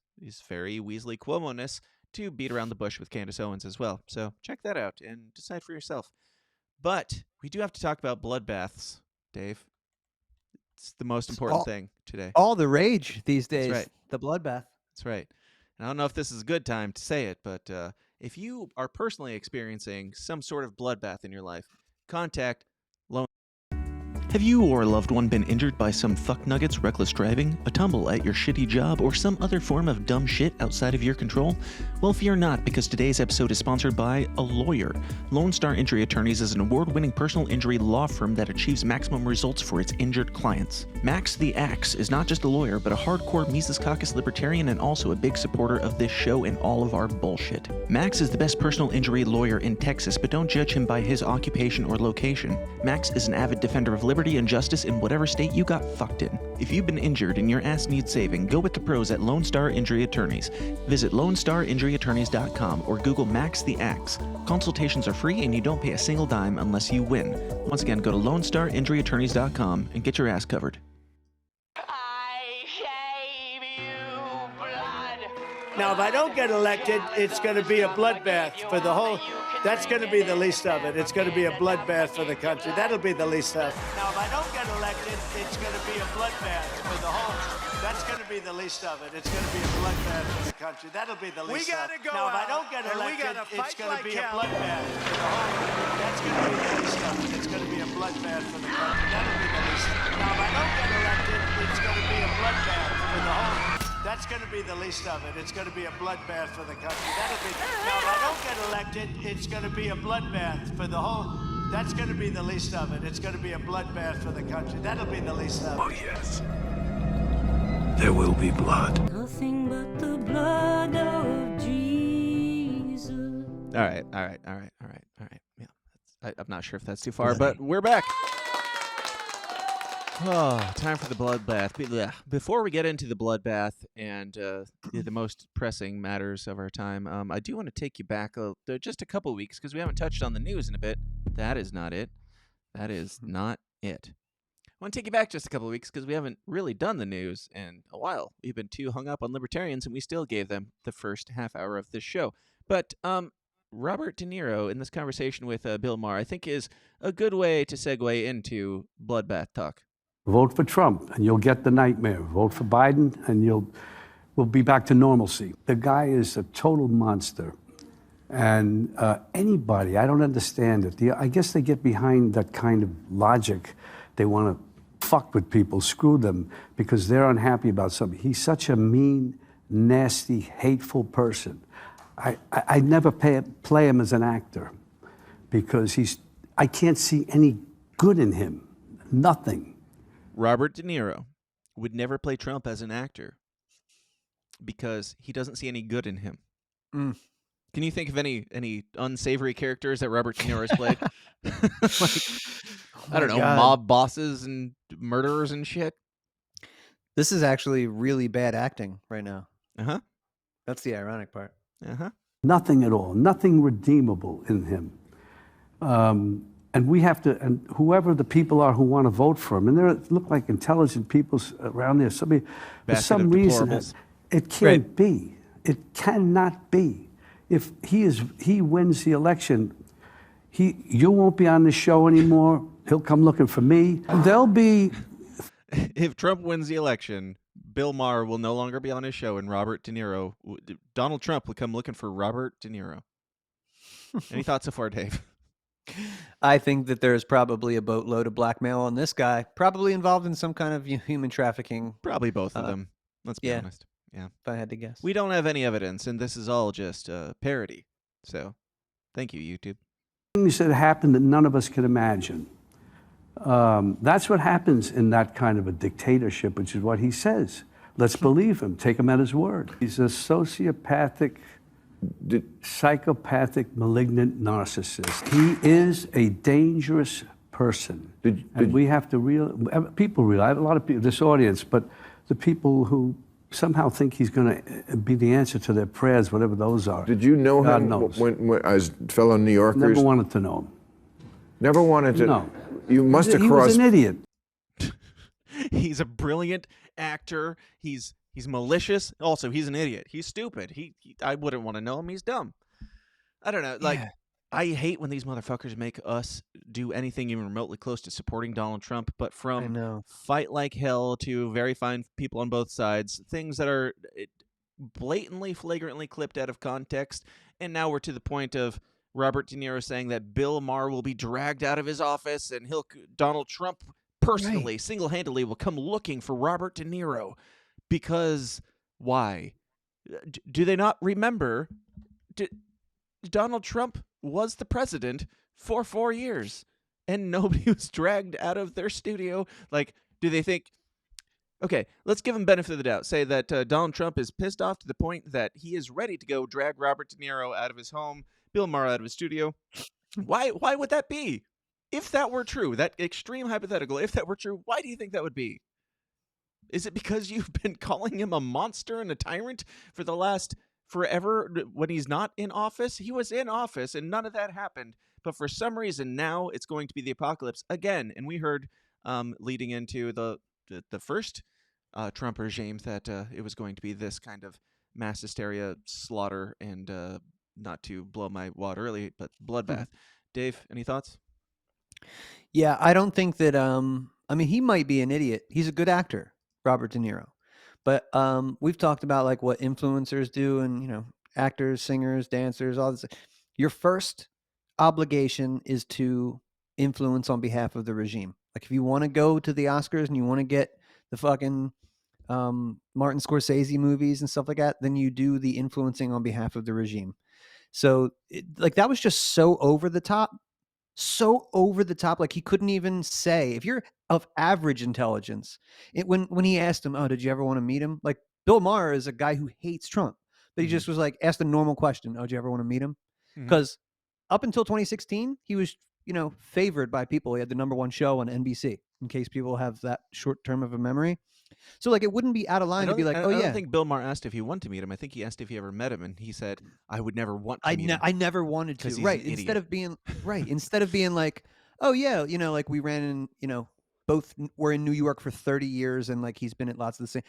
very Weasley Cuomo-ness to beat around the bush with Candace Owens as well. So check that out and decide for yourself. But we do have to talk about bloodbaths, Dave. It's the most important thing today. All the rage these days. That's right. The bloodbath. That's right. And I don't know if this is a good time to say it, but if you are personally experiencing some sort of bloodbath in your life, contact Lone. Have you or a loved one been injured by some fuck nuggets, reckless driving, a tumble at your shitty job, or some other form of dumb shit outside of your control? Well, fear not, because today's episode is sponsored by a lawyer. Lone Star Injury Attorneys is an award-winning personal injury law firm that achieves maximum results for its injured clients. Max the Axe is not just a lawyer, but a hardcore Mises Caucus libertarian and also a big supporter of this show and all of our bullshit. Max is the best personal injury lawyer in Texas, but don't judge him by his occupation or location. Max is an avid defender of liberty and justice in whatever state you got fucked in. If you've been injured and your ass needs saving, go with the pros at Lone Star Injury Attorneys. Visit LoneStarInjuryAttorneys.com or Google Max the Axe. Consultations are free and you don't pay a single dime unless you win. Once again, go to LoneStarInjuryAttorneys.com and get your ass covered. Now, if I don't get elected, it's going to be a bloodbath for the whole. That's going to be the least of it. It's going to be a bloodbath for the country. That'll be the least of it. Now, if I don't get elected, it's going to be a bloodbath for the whole. That's going to be the least of it. It's going to be a bloodbath for the country. That'll be the least of it. Now, if I don't get elected, it's going to be a bloodbath for the whole. That's going to be the least of it. It's going to be a bloodbath for the country. That'll be the least of it. Now, if I don't get elected, it's going to be a bloodbath for the whole. That's going to be the least of it. It's going to be a bloodbath for the country. That'll be. Now, if I don't get elected, it's going to be a bloodbath for the whole. That's going to be the least of it. It's going to be a bloodbath for the country. That'll be the least of it. Oh, yes. There will be blood. Nothing but the blood of Jesus. All right. Yeah, I'm not sure if that's too far, but we're back. Oh, time for the bloodbath. Before we get into the bloodbath and the most pressing matters of our time, I do want to take you back just a couple weeks because we haven't touched on the news in a bit. That is not it. That is not it. I want to take you back just a couple weeks because we haven't really done the news in a while. We've been too hung up on libertarians, and we still gave them the first half hour of this show. But Robert De Niro in this conversation with Bill Maher, I think, is a good way to segue into bloodbath talk. Vote for Trump, and you'll get the nightmare. Vote for Biden, and we'll be back to normalcy. The guy is a total monster. And anybody, I don't understand it. I guess they get behind that kind of logic. They want to fuck with people, screw them, because they're unhappy about something. He's such a mean, nasty, hateful person. I never play him as an actor because I can't see any good in him. Nothing. Robert De Niro would never play Trump as an actor because he doesn't see any good in him. Mm. Can you think of any unsavory characters that Robert De Niro has played? I don't know, God. mob bosses and murderers and shit. This is actually really bad acting right now. Uh-huh. That's the ironic part. Uh-huh. Nothing at all. Nothing redeemable in him. And we have to, and whoever the people are who want to vote for him, and they look like intelligent people around there. For some reason, it can't be. It cannot be. If he wins the election, you won't be on the show anymore. He'll come looking for me. There'll be. If Trump wins the election, Bill Maher will no longer be on his show, and Donald Trump will come looking for Robert De Niro. Any thoughts so far, Dave? I think that there's probably a boatload of blackmail on this guy, probably involved in some kind of human trafficking. Probably both of them. Let's be honest. Yeah. If I had to guess. We don't have any evidence, and this is all just parody. So, thank you, YouTube. Things that happen that none of us can imagine. That's what happens in that kind of a dictatorship, which is what he says. Let's believe him. Take him at his word. He's a sociopathic, psychopathic, malignant narcissist. He is a dangerous person. And we have to people realize, I have a lot of people, this audience, but the people who somehow think he's going to be the answer to their prayers, whatever those are. Did you know God him knows. when as fellow New Yorkers? Never wanted to know him. Never wanted to. No. You must have He crossed. was an idiot. He's a brilliant actor. He's malicious. Also, he's an idiot. He's stupid. I wouldn't want to know him. He's dumb. I don't know. Like, I hate when these motherfuckers make us do anything even remotely close to supporting Donald Trump. But from fight like hell to very fine people on both sides, things that are blatantly, flagrantly clipped out of context. And now we're to the point of Robert De Niro saying that Bill Maher will be dragged out of his office and Donald Trump personally, single-handedly will come looking for Robert De Niro. Because why? Do they not remember Donald Trump was the president for 4 years and nobody was dragged out of their studio? Like, do they think, okay, let's give him benefit of the doubt. Say that Donald Trump is pissed off to the point that he is ready to go drag Robert De Niro out of his home, Bill Maher out of his studio. Why would that be? If that were true, that extreme hypothetical, if that were true, why do you think that would be? Is it because you've been calling him a monster and a tyrant for the last forever when he's not in office? He was in office and none of that happened. But for some reason now it's going to be the apocalypse again. And we heard leading into the first Trump regime that it was going to be this kind of mass hysteria, slaughter, and not to blow my wad early, but bloodbath. Dave, any thoughts? Yeah, I don't think that. I mean, he might be an idiot. He's a good actor, Robert De Niro. But we've talked about like what influencers do, and actors, singers, dancers, all this. Your first obligation is to influence on behalf of the regime. Like if you want to go to the Oscars and you want to get the fucking Martin Scorsese movies and stuff like that, then you do the influencing on behalf of the regime. So like that was just so over the top. Like he couldn't even say, if you're of average intelligence, when he asked him, oh, did you ever want to meet him? Like Bill Maher is a guy who hates Trump, but he just was like, asked a normal question. Oh, did you ever want to meet him? Because up until 2016, he was, favored by people. He had the #1 show on NBC, in case people have that short term of a memory. So like it wouldn't be out of line to be like, oh yeah. I don't think Bill Maher asked if he wanted to meet him. I think he asked if he ever met him, and he said, I would never want to meet him. I never wanted to. Right. Instead of being like, oh yeah, like we ran in, both were in New York for 30 years and like he's been at lots of the same,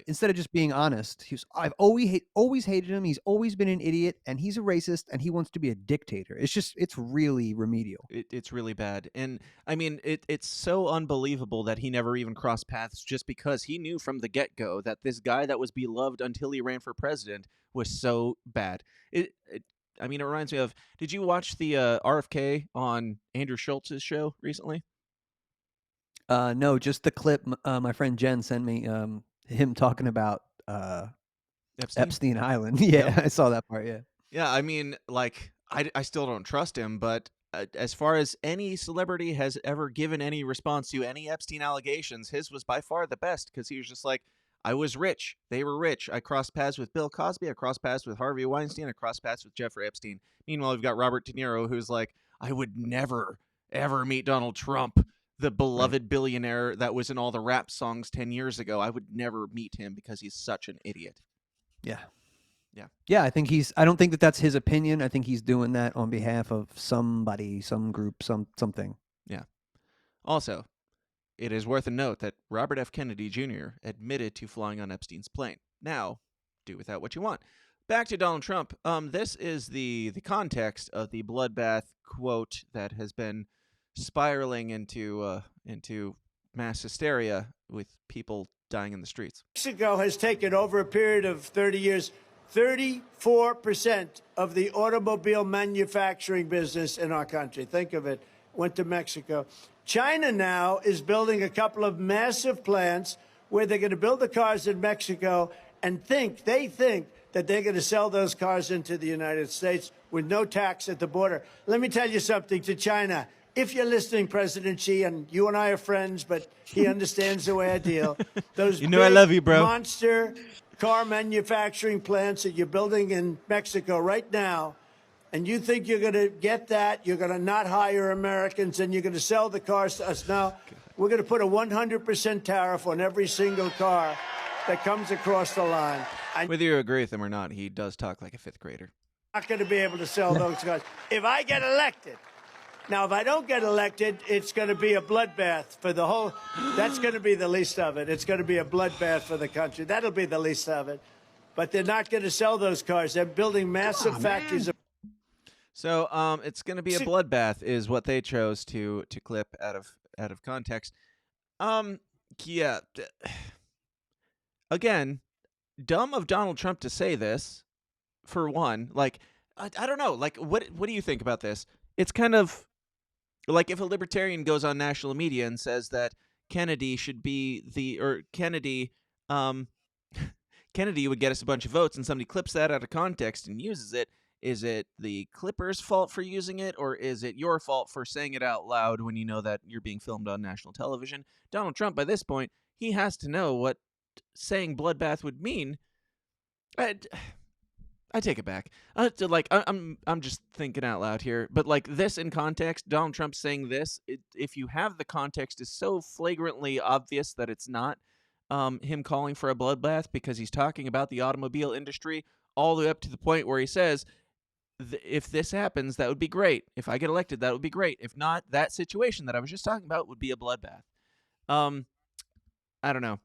instead of just being honest, I've always hated him. He's always been an idiot and he's a racist and he wants to be a dictator. It's really remedial. It's really bad. And I mean, it's so unbelievable that he never even crossed paths, just because he knew from the get-go that this guy that was beloved until he ran for president was so bad. It reminds me of, did you watch the RFK on Andrew Schultz's show recently? No, just the clip my friend Jen sent me, him talking about Epstein Island. Yeah, yep. I saw that part, yeah. Yeah, I mean, like, I still don't trust him, but as far as any celebrity has ever given any response to any Epstein allegations, his was by far the best, because he was just like, I was rich. They were rich. I crossed paths with Bill Cosby. I crossed paths with Harvey Weinstein. I crossed paths with Jeffrey Epstein. Meanwhile, we've got Robert De Niro, who's like, I would never, ever meet Donald Trump, the beloved billionaire that was in all the rap songs 10 years ago. I would never meet him because he's such an idiot. Yeah. Yeah. Yeah, I don't think that that's his opinion. I think he's doing that on behalf of somebody, some group, something. Yeah. Also, it is worth a note that Robert F. Kennedy Jr. admitted to flying on Epstein's plane. Now, do with that what you want. Back to Donald Trump. This is the context of the bloodbath quote that has been spiraling into mass hysteria with people dying in the streets. Mexico has taken, over a period of 30 years, 34% of the automobile manufacturing business in our country. Think of it. Went to Mexico. China now is building a couple of massive plants where they're going to build the cars in Mexico and they think that they're going to sell those cars into the United States with no tax at the border. Let me tell you something to China. If you're listening, President Xi, and you and I are friends, but he understands the way I deal. Those I love you, bro. Monster car manufacturing plants that you're building in Mexico right now And you think you're going to get that? You're going to not hire Americans, and you're going to sell the cars to us now? We're going to put a 100% tariff on every single car that comes across the line. Whether you agree with him or not, he does talk like a fifth grader. I'm not going to be able to sell those cars if I get elected. Now, if I don't get elected, it's going to be a bloodbath for the whole. That's going to be the least of it. It's going to be a bloodbath for the country. That'll be the least of it. But they're not going to sell those cars. They're building massive factories. So it's going to be a bloodbath, is what they chose to clip out of context. Yeah. Again, dumb of Donald Trump to say this. For one, like I don't know, like what do you think about this? It's kind of like if a libertarian goes on national media and says that Kennedy should be Kennedy would get us a bunch of votes, and somebody clips that out of context and uses it. Is it the clipper's fault for using it, or is it your fault for saying it out loud when you know that you're being filmed on national television? Donald Trump, by this point, he has to know what saying bloodbath would mean. I take it back. I'm just thinking out loud here, but like this in context, Donald Trump saying this, if you have the context, is so flagrantly obvious that it's not him calling for a bloodbath, because he's talking about the automobile industry all the way up to the point where he says, if this happens, that would be great. If I get elected, that would be great. If not, that situation that I was just talking about would be a bloodbath. I don't know.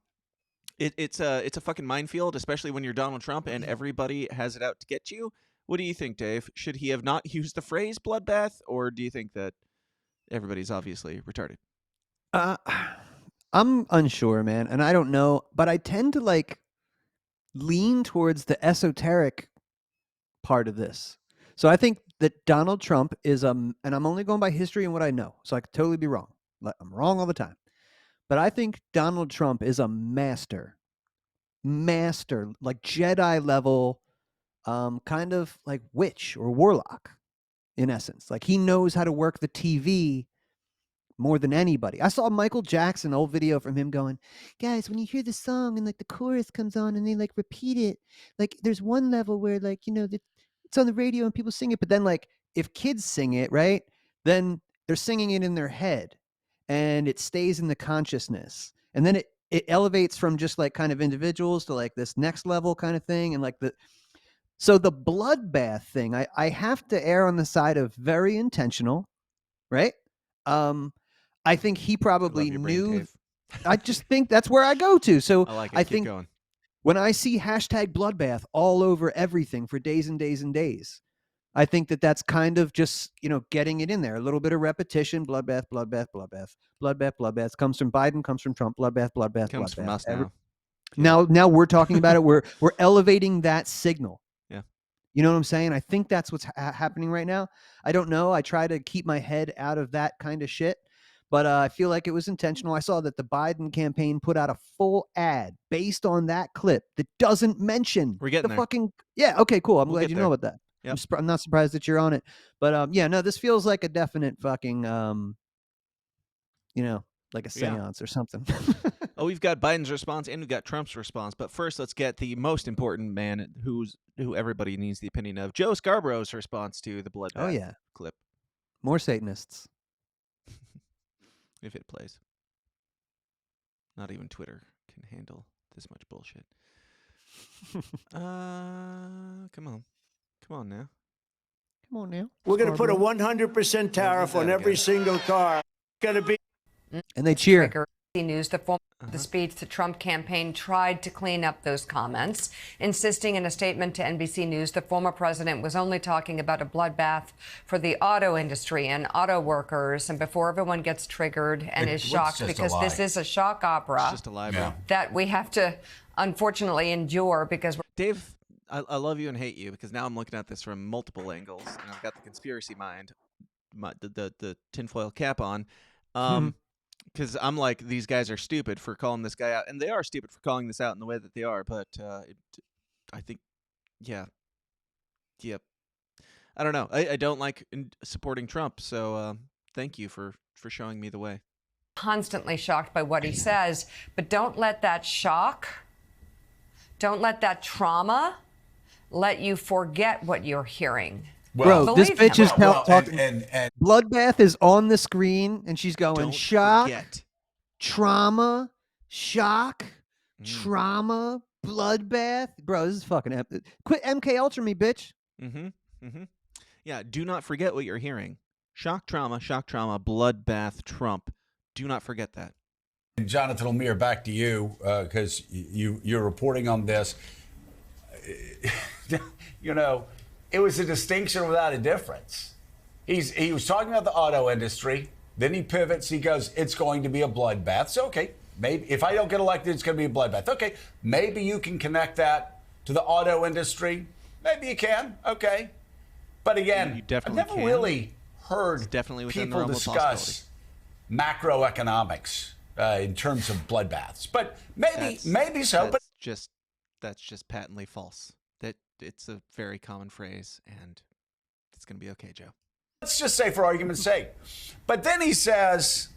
It's a fucking minefield, especially when you're Donald Trump and everybody has it out to get you. What do you think, Dave? Should he have not used the phrase bloodbath, or do you think that everybody's obviously retarded? I'm unsure, man, and I don't know, but I tend to like lean towards the esoteric part of this. So I think that Donald Trump is and I'm only going by history and what I know, so I could totally be wrong. I'm wrong all the time. But I think Donald Trump is a master, like Jedi level, kind of like witch or warlock, in essence. Like he knows how to work the TV more than anybody. I saw Michael Jackson, old video from him going, guys, when you hear the song and like the chorus comes on and they like repeat it, like there's one level where like, you know, it's on the radio and people sing it. But then like if kids sing it, right, then they're singing it in their head. And it stays in the consciousness. And then it elevates from just like kind of individuals to like this next level kind of thing. And like so the bloodbath thing, I have to err on the side of very intentional, right? I think he probably knew. I just think that's where I go to. So I like it. I Keep think going. When I see hashtag bloodbath all over everything for days and days and days, I think that's kind of just, you know, getting it in there. A little bit of repetition, bloodbath, bloodbath, bloodbath, bloodbath, bloodbath. Comes from Biden, comes from Trump, bloodbath, bloodbath, Comes bloodbath. from us now. Now we're talking about it. We're elevating that signal. Yeah. You know what I'm saying? I think that's what's happening right now. I don't know. I try to keep my head out of that kind of shit, but I feel like it was intentional. I saw that the Biden campaign put out a full ad based on that clip that doesn't mention We're getting the there. fucking. Yeah. Okay, cool. I'm We'll glad get you there. know about that. Yep. I'm not surprised that you're on it, but yeah, no, this feels like a definite fucking, you know, like a seance or something. Oh, we've got Biden's response and we've got Trump's response, but first let's get the most important man who everybody needs the opinion of, Joe Scarborough's response to the bloodbath clip. More Satanists. If it plays. Not even Twitter can handle this much bullshit. Come on now. Come on now. We're going to put a 100% tariff on every single car. Going to be. And they cheer. News, the form of the speech, the Trump campaign tried to clean up those comments, insisting in a statement to NBC News the former president was only talking about a bloodbath for the auto industry and auto workers. And before everyone gets triggered and is shocked, because this is a shock opera, It's just a lie, that we have to unfortunately endure because Dave, I love you and hate you, because now I'm looking at this from multiple angles, and I've got the conspiracy mind, the tinfoil cap on. Because I'm like, these guys are stupid for calling this guy out, and they are stupid for calling this out in the way that they are. But I think, yeah, I don't know. I don't like supporting Trump, so thank you for showing me the way. constantly shocked by what he says, but don't let that shock, don't let that trauma let you forget what you're hearing. Bro, this bitch is talking. And Bloodbath is on the screen, and she's going Don't shock, forget. trauma, shock, trauma, bloodbath. Bro, this is fucking quit MK Ultra me, bitch. Yeah, do not forget what you're hearing. Shock trauma, bloodbath, Trump. Do not forget that. Jonathan Lemire, back to you, because you're reporting on this. You know, it was a distinction without a difference. He was talking about the auto industry. Then he pivots. He goes, it's going to be a bloodbath. So, okay, maybe if I don't get elected, it's going to be a bloodbath. Okay, maybe you can connect that to the auto industry. Maybe you can. Okay. But again, I've never really heard people discuss macroeconomics in terms of bloodbaths. But maybe so. But that's just patently false. That it's a very common phrase, and it's going to be okay, Joe. Let's just say for argument's sake. But then he says,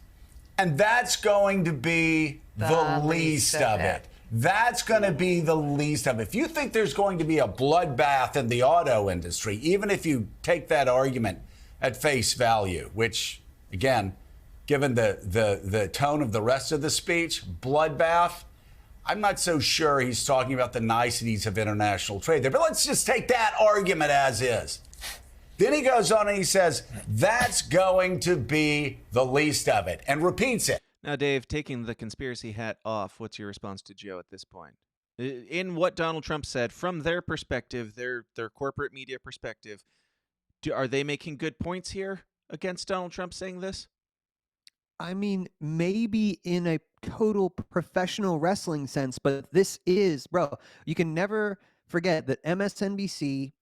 and that's going to be the least of it. That's going to be the least of it. If you think there's going to be a bloodbath in the auto industry, even if you take that argument at face value, which, again, given the tone of the rest of the speech, bloodbath, I'm not so sure he's talking about the niceties of international trade there. But let's just take that argument as is. Then he goes on and he says, that's going to be the least of it, and repeats it. Now, Dave, taking the conspiracy hat off, what's your response to Joe at this point? In what Donald Trump said, from their perspective, their corporate media perspective, are they making good points here against Donald Trump saying this? I mean, maybe in a total professional wrestling sense, but this is, bro, you can never forget that MSNBC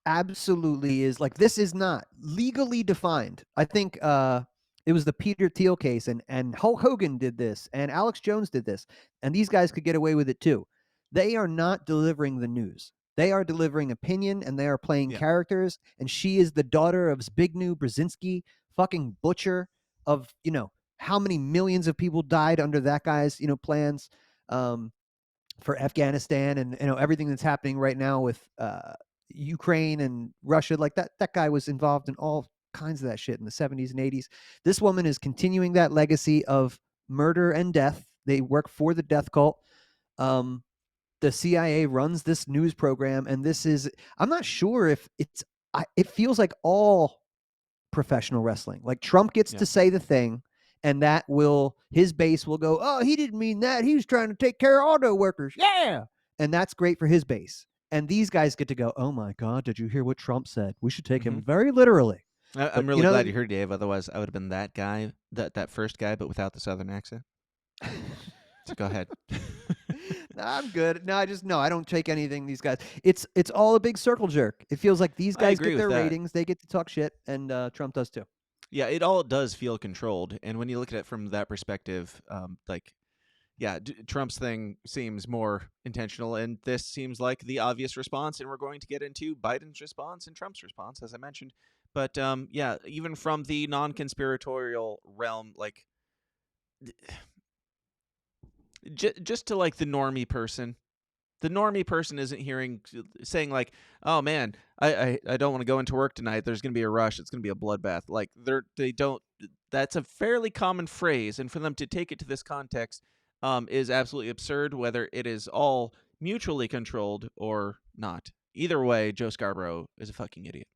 absolutely is like, this is not legally defined. I think it was the Peter Thiel case, and Hulk Hogan did this, and Alex Jones did this, and these guys could get away with it too. They are not delivering the news. They are delivering opinion, and they are playing characters, and she is the daughter of Zbigniew Brzezinski, fucking butcher of, you know, how many millions of people died under that guy's, you know, plans for Afghanistan, and, you know, everything that's happening right now with Ukraine and Russia. Like that guy was involved in all kinds of that shit in the 70s and 80s. This woman is continuing that legacy of murder and death. They work for the death cult. The CIA runs this news program, and this is, I'm not sure if it feels like all professional wrestling. Like Trump gets to say the thing, and that his base will go, oh, he didn't mean that. He was trying to take care of auto workers. Yeah. And that's great for his base. And these guys get to go, oh my God, did you hear what Trump said? We should take him very literally. I'm really glad you heard, Dave. Otherwise, I would have been that guy, that first guy, but without the Southern accent. So go ahead. No, I'm good. No, I don't take anything these guys. It's all a big circle jerk. It feels like these guys get their ratings. They get to talk shit, and Trump does too. Yeah, it all does feel controlled. And when you look at it from that perspective, Trump's thing seems more intentional, and this seems like the obvious response, and we're going to get into Biden's response and Trump's response, as I mentioned. But, even from the non-conspiratorial realm, like, just to, like, the normie person isn't saying, like, oh, man, I don't want to go into work tonight. There's going to be a rush. It's going to be a bloodbath. Like, that's a fairly common phrase, and for them to take it to this context is absolutely absurd, whether it is all mutually controlled or not. Either way, Joe Scarborough is a fucking idiot.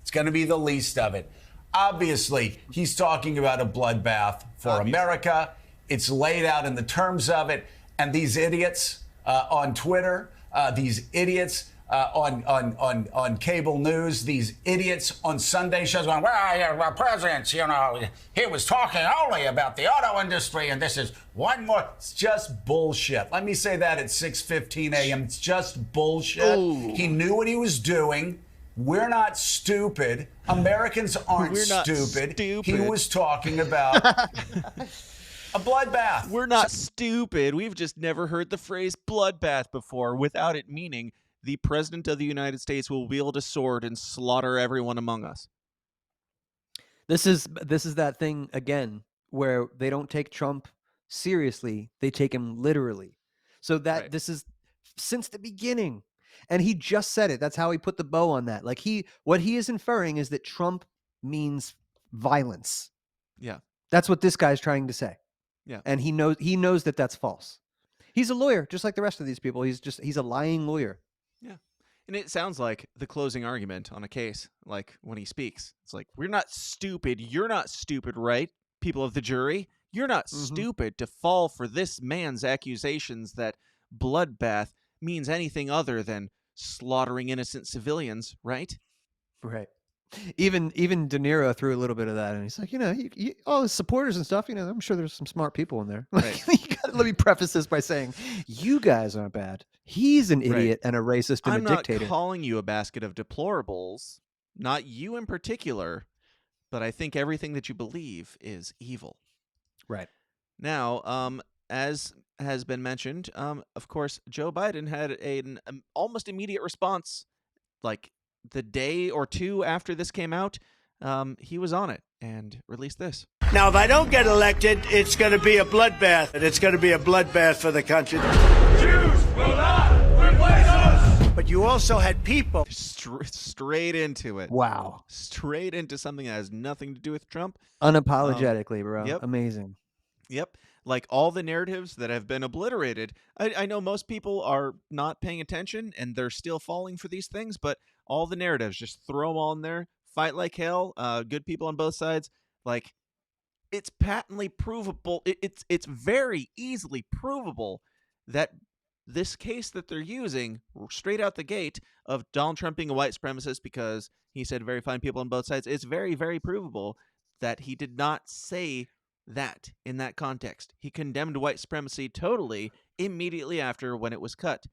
It's going to be the least of it. Obviously, he's talking about a bloodbath for America. It's laid out in the terms of it. And these idiots on Twitter, these idiots on cable news, these idiots on Sunday shows going, well, presidents, you know, he was talking only about the auto industry, and this is one more. It's just bullshit. Let me say that at 6:15 a.m. It's just bullshit. Ooh. He knew what he was doing. We're not stupid. Americans aren't stupid. He was talking about a bloodbath. We're not stupid. We've just never heard the phrase bloodbath before without it meaning the president of the United States will wield a sword and slaughter everyone among us. This is that thing again where they don't take Trump seriously. They take him literally. So that This is since the beginning. And he just said it. That's how he put the bow on that. Like what he is inferring is that Trump means violence. Yeah. That's what this guy's trying to say. Yeah. And he knows that that's false. He's a lawyer, just like the rest of these people. He's a lying lawyer. Yeah. And it sounds like the closing argument on a case, like when he speaks. It's like, we're not stupid. You're not stupid, right? People of the jury, you're not stupid to fall for this man's accusations that bloodbath means anything other than slaughtering innocent civilians, right? Right. Even De Niro threw a little bit of that, and he's like, all his supporters and stuff. I'm sure there's some smart people in there. Right. Let me preface this by saying, you guys aren't bad. He's an idiot and a racist and I'm a dictator. not calling you a basket of deplorables, not you in particular, but I think everything that you believe is evil. Right. Now, as has been mentioned, of course, Joe Biden had an almost immediate response, like the day or two after this came out. He was on it and released this. Now, if I don't get elected, it's going to be a bloodbath. And it's going to be a bloodbath for the country. Jews will not replace us! But you also had people. Straight into it. Wow. Straight into something that has nothing to do with Trump. Unapologetically, bro. Yep. Amazing. Yep. Like all the narratives that have been obliterated. I know most people are not paying attention and they're still falling for these things, but all the narratives, just throw them on there. Fight like hell. Good people on both sides. Like, it's patently provable. It's very easily provable that this case that they're using straight out the gate of Donald Trump being a white supremacist because he said very fine people on both sides, it's very, very provable that he did not say that in that context. He condemned white supremacy totally immediately after when it was cut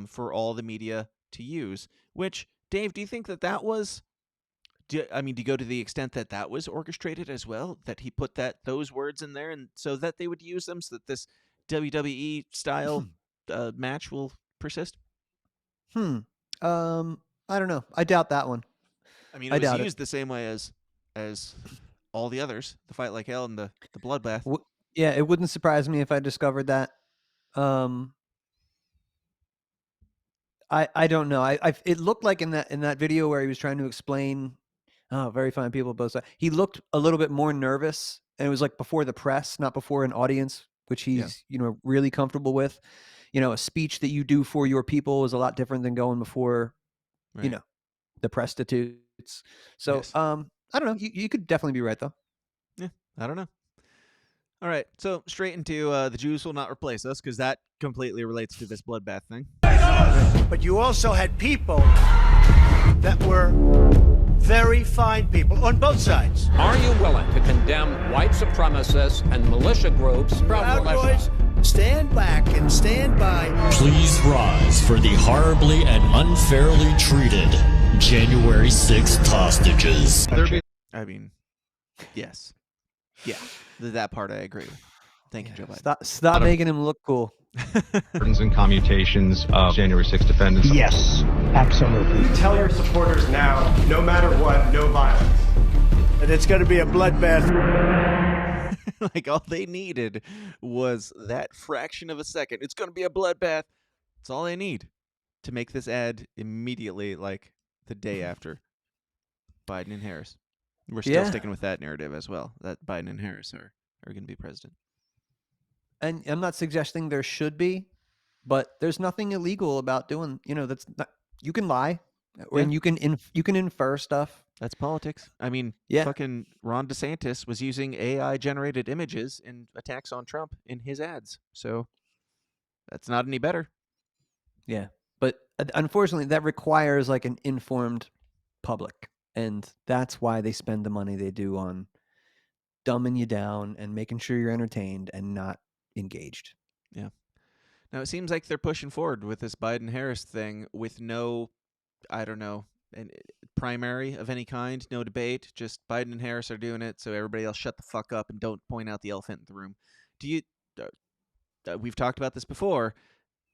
for all the media to use. Which, Dave, do you think that was... do you go to the extent that that was orchestrated as well? That he put those words in there and so that they would use them so that this WWE style match will persist? I don't know. I doubt that one. I mean, it was used the same way as all the others, the Fight Like Hell and the bloodbath. Yeah, it wouldn't surprise me if I discovered that. I don't know. It looked like in that video where he was trying to explain, very fine people both sides. He looked a little bit more nervous, and it was like before the press, not before an audience, which he's really comfortable with. A speech that you do for your people is a lot different than going before, the prostitutes. So, Yes. I don't know. You could definitely be right though. Yeah, I don't know. All right, so straight into the Jews will not replace us, because that completely relates to this bloodbath thing. But you also had people that were very fine people on both sides. Are you willing to condemn white supremacists and militia groups? Proud Boys, stand back and stand by. Please rise for the horribly and unfairly treated January 6th hostages. I mean, yes. Yeah, that part I agree with. Thank you, Joe Biden. Stop making him look cool. And commutations of January 6th defendants. Yes, absolutely. Tell your supporters now, no matter what, no violence. And it's going to be a bloodbath. Like, all they needed was that fraction of a second. It's going to be a bloodbath. That's all they need to make this ad immediately, like the day after Biden and Harris. We're still sticking with that narrative as well, that Biden and Harris are going to be president. And I'm not suggesting there should be, but there's nothing illegal about doing, that's not, you can lie and you can infer stuff. That's politics. I mean, fucking Ron DeSantis was using AI generated images in attacks on Trump in his ads. So that's not any better. Yeah. But unfortunately that requires like an informed public. And that's why they spend the money they do on dumbing you down and making sure you're entertained and not engaged. Yeah. Now, it seems like they're pushing forward with this Biden-Harris thing with no, primary of any kind, no debate. Just Biden and Harris are doing it, so everybody else shut the fuck up and don't point out the elephant in the room. We've talked about this before.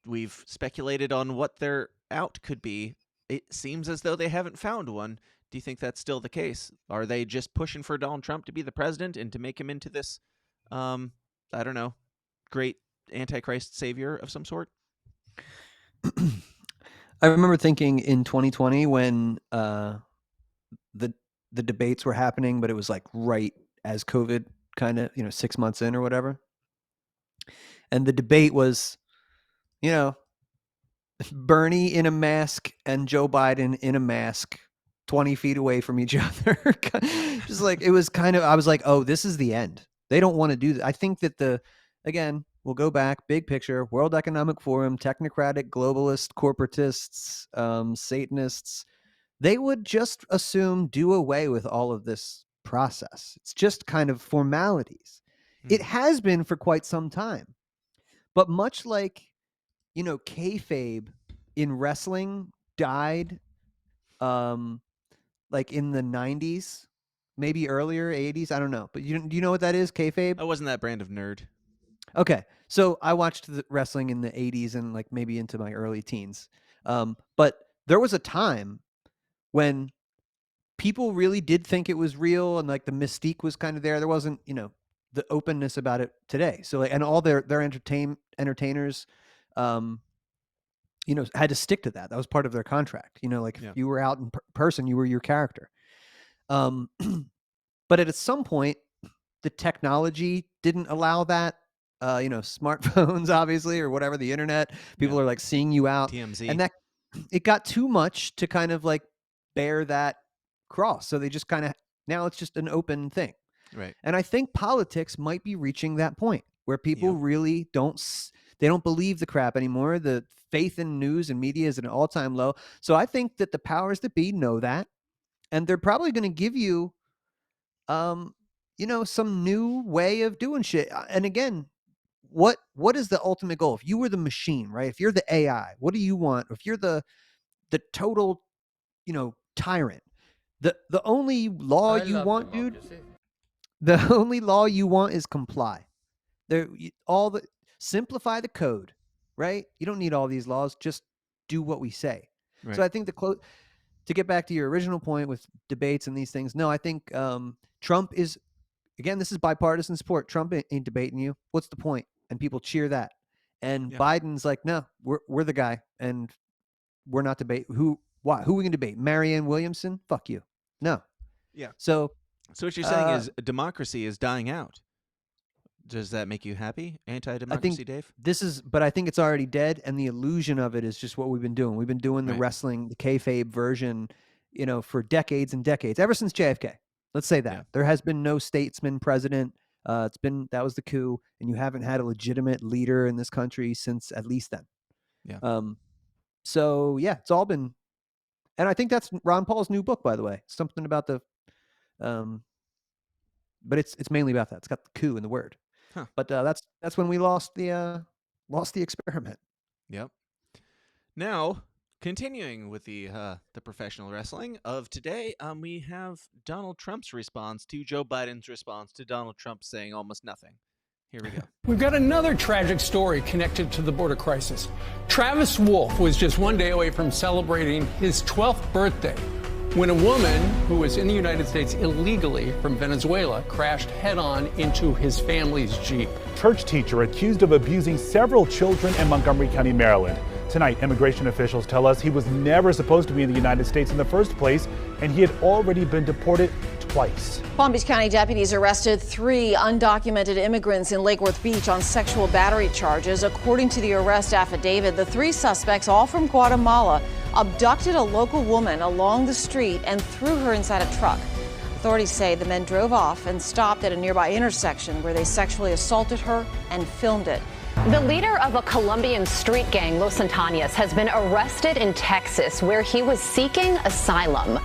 We've speculated on what their out could be. It seems as though they haven't found one. Do you think that's still the case? Are they just pushing for Donald Trump to be the president and to make him into this, great antichrist savior of some sort? I remember thinking in 2020 when the debates were happening, but it was like right as COVID kind of, 6 months in or whatever. And the debate was, Bernie in a mask and Joe Biden in a mask 20 feet away from each other. Just like, it was kind of, I was like, oh, this is the end. They don't want to do that. I think that again, we'll go back, big picture, World Economic Forum, technocratic, globalist, corporatists, Satanists, they would just assume do away with all of this process. It's just kind of formalities. It has been for quite some time. But much like, kayfabe in wrestling died like in the 90s, maybe earlier 80s, I don't know. But do you know what that is, kayfabe? I wasn't that brand of nerd. Okay. So I watched the wrestling in the 80s and like maybe into my early teens. But there was a time when people really did think it was real and like the mystique was kind of there. There wasn't, the openness about it today. So like, and all their entertainers, had to stick to that. That was part of their contract. Like if you were out in person, you were your character. But at some point, the technology didn't allow that. Smartphones, obviously, or whatever, the internet, people are like seeing you out. TMZ. And that it got too much to kind of like bear that cross. So they just kind of, now it's just an open thing. Right. And I think politics might be reaching that point where people really they don't believe the crap anymore. The faith in news and media is at an all-time low. So I think that the powers that be know that, and they're probably going to give you, some new way of doing shit. And again, what is the ultimate goal? If you were the machine, right? If you're the AI, what do you want? If you're the total, tyrant, the only law you want, dude, the only law you want is comply. Simplify the code, right? You don't need all these laws. Just do what we say. Right. So I think to get back to your original point with debates and these things, no, I think Trump is, again, this is bipartisan support. Trump ain't debating you. What's the point? And people cheer that. And Biden's like, no, we're the guy, and we're not debate. Who we can debate? Marianne Williamson? Fuck you. No. Yeah. So what you're saying is democracy is dying out. Does that make you happy? Anti-democracy, Dave? But I think it's already dead, and the illusion of it is just what we've been doing. We've been doing the wrestling, the kayfabe version, for decades and decades, ever since JFK. Let's say that. There has been no statesman president. That was the coup, and you haven't had a legitimate leader in this country since at least then. Yeah. So yeah, it's all been, and I think that's Ron Paul's new book, by the way. Something about the, but it's mainly about that. It's got the coup in the word. Huh. But that's when we lost the experiment. Yep. Now, continuing with the professional wrestling of today, we have Donald Trump's response to Joe Biden's response to Donald Trump saying almost nothing. Here we go. We've got another tragic story connected to the border crisis. Travis Wolf was just one day away from celebrating his 12th birthday when a woman who was in the United States illegally from Venezuela crashed head-on into his family's Jeep. Church teacher accused of abusing several children in Montgomery County, Maryland. Tonight, immigration officials tell us he was never supposed to be in the United States in the first place, and he had already been deported twice. Palm Beach County deputies arrested 3 undocumented immigrants in Lake Worth Beach on sexual battery charges. According to the arrest affidavit, the 3 suspects, all from Guatemala, abducted a local woman along the street and threw her inside a truck. Authorities say the men drove off and stopped at a nearby intersection where they sexually assaulted her and filmed it. The leader of a Colombian street gang, Los Antanas, has been arrested in Texas, where he was seeking asylum.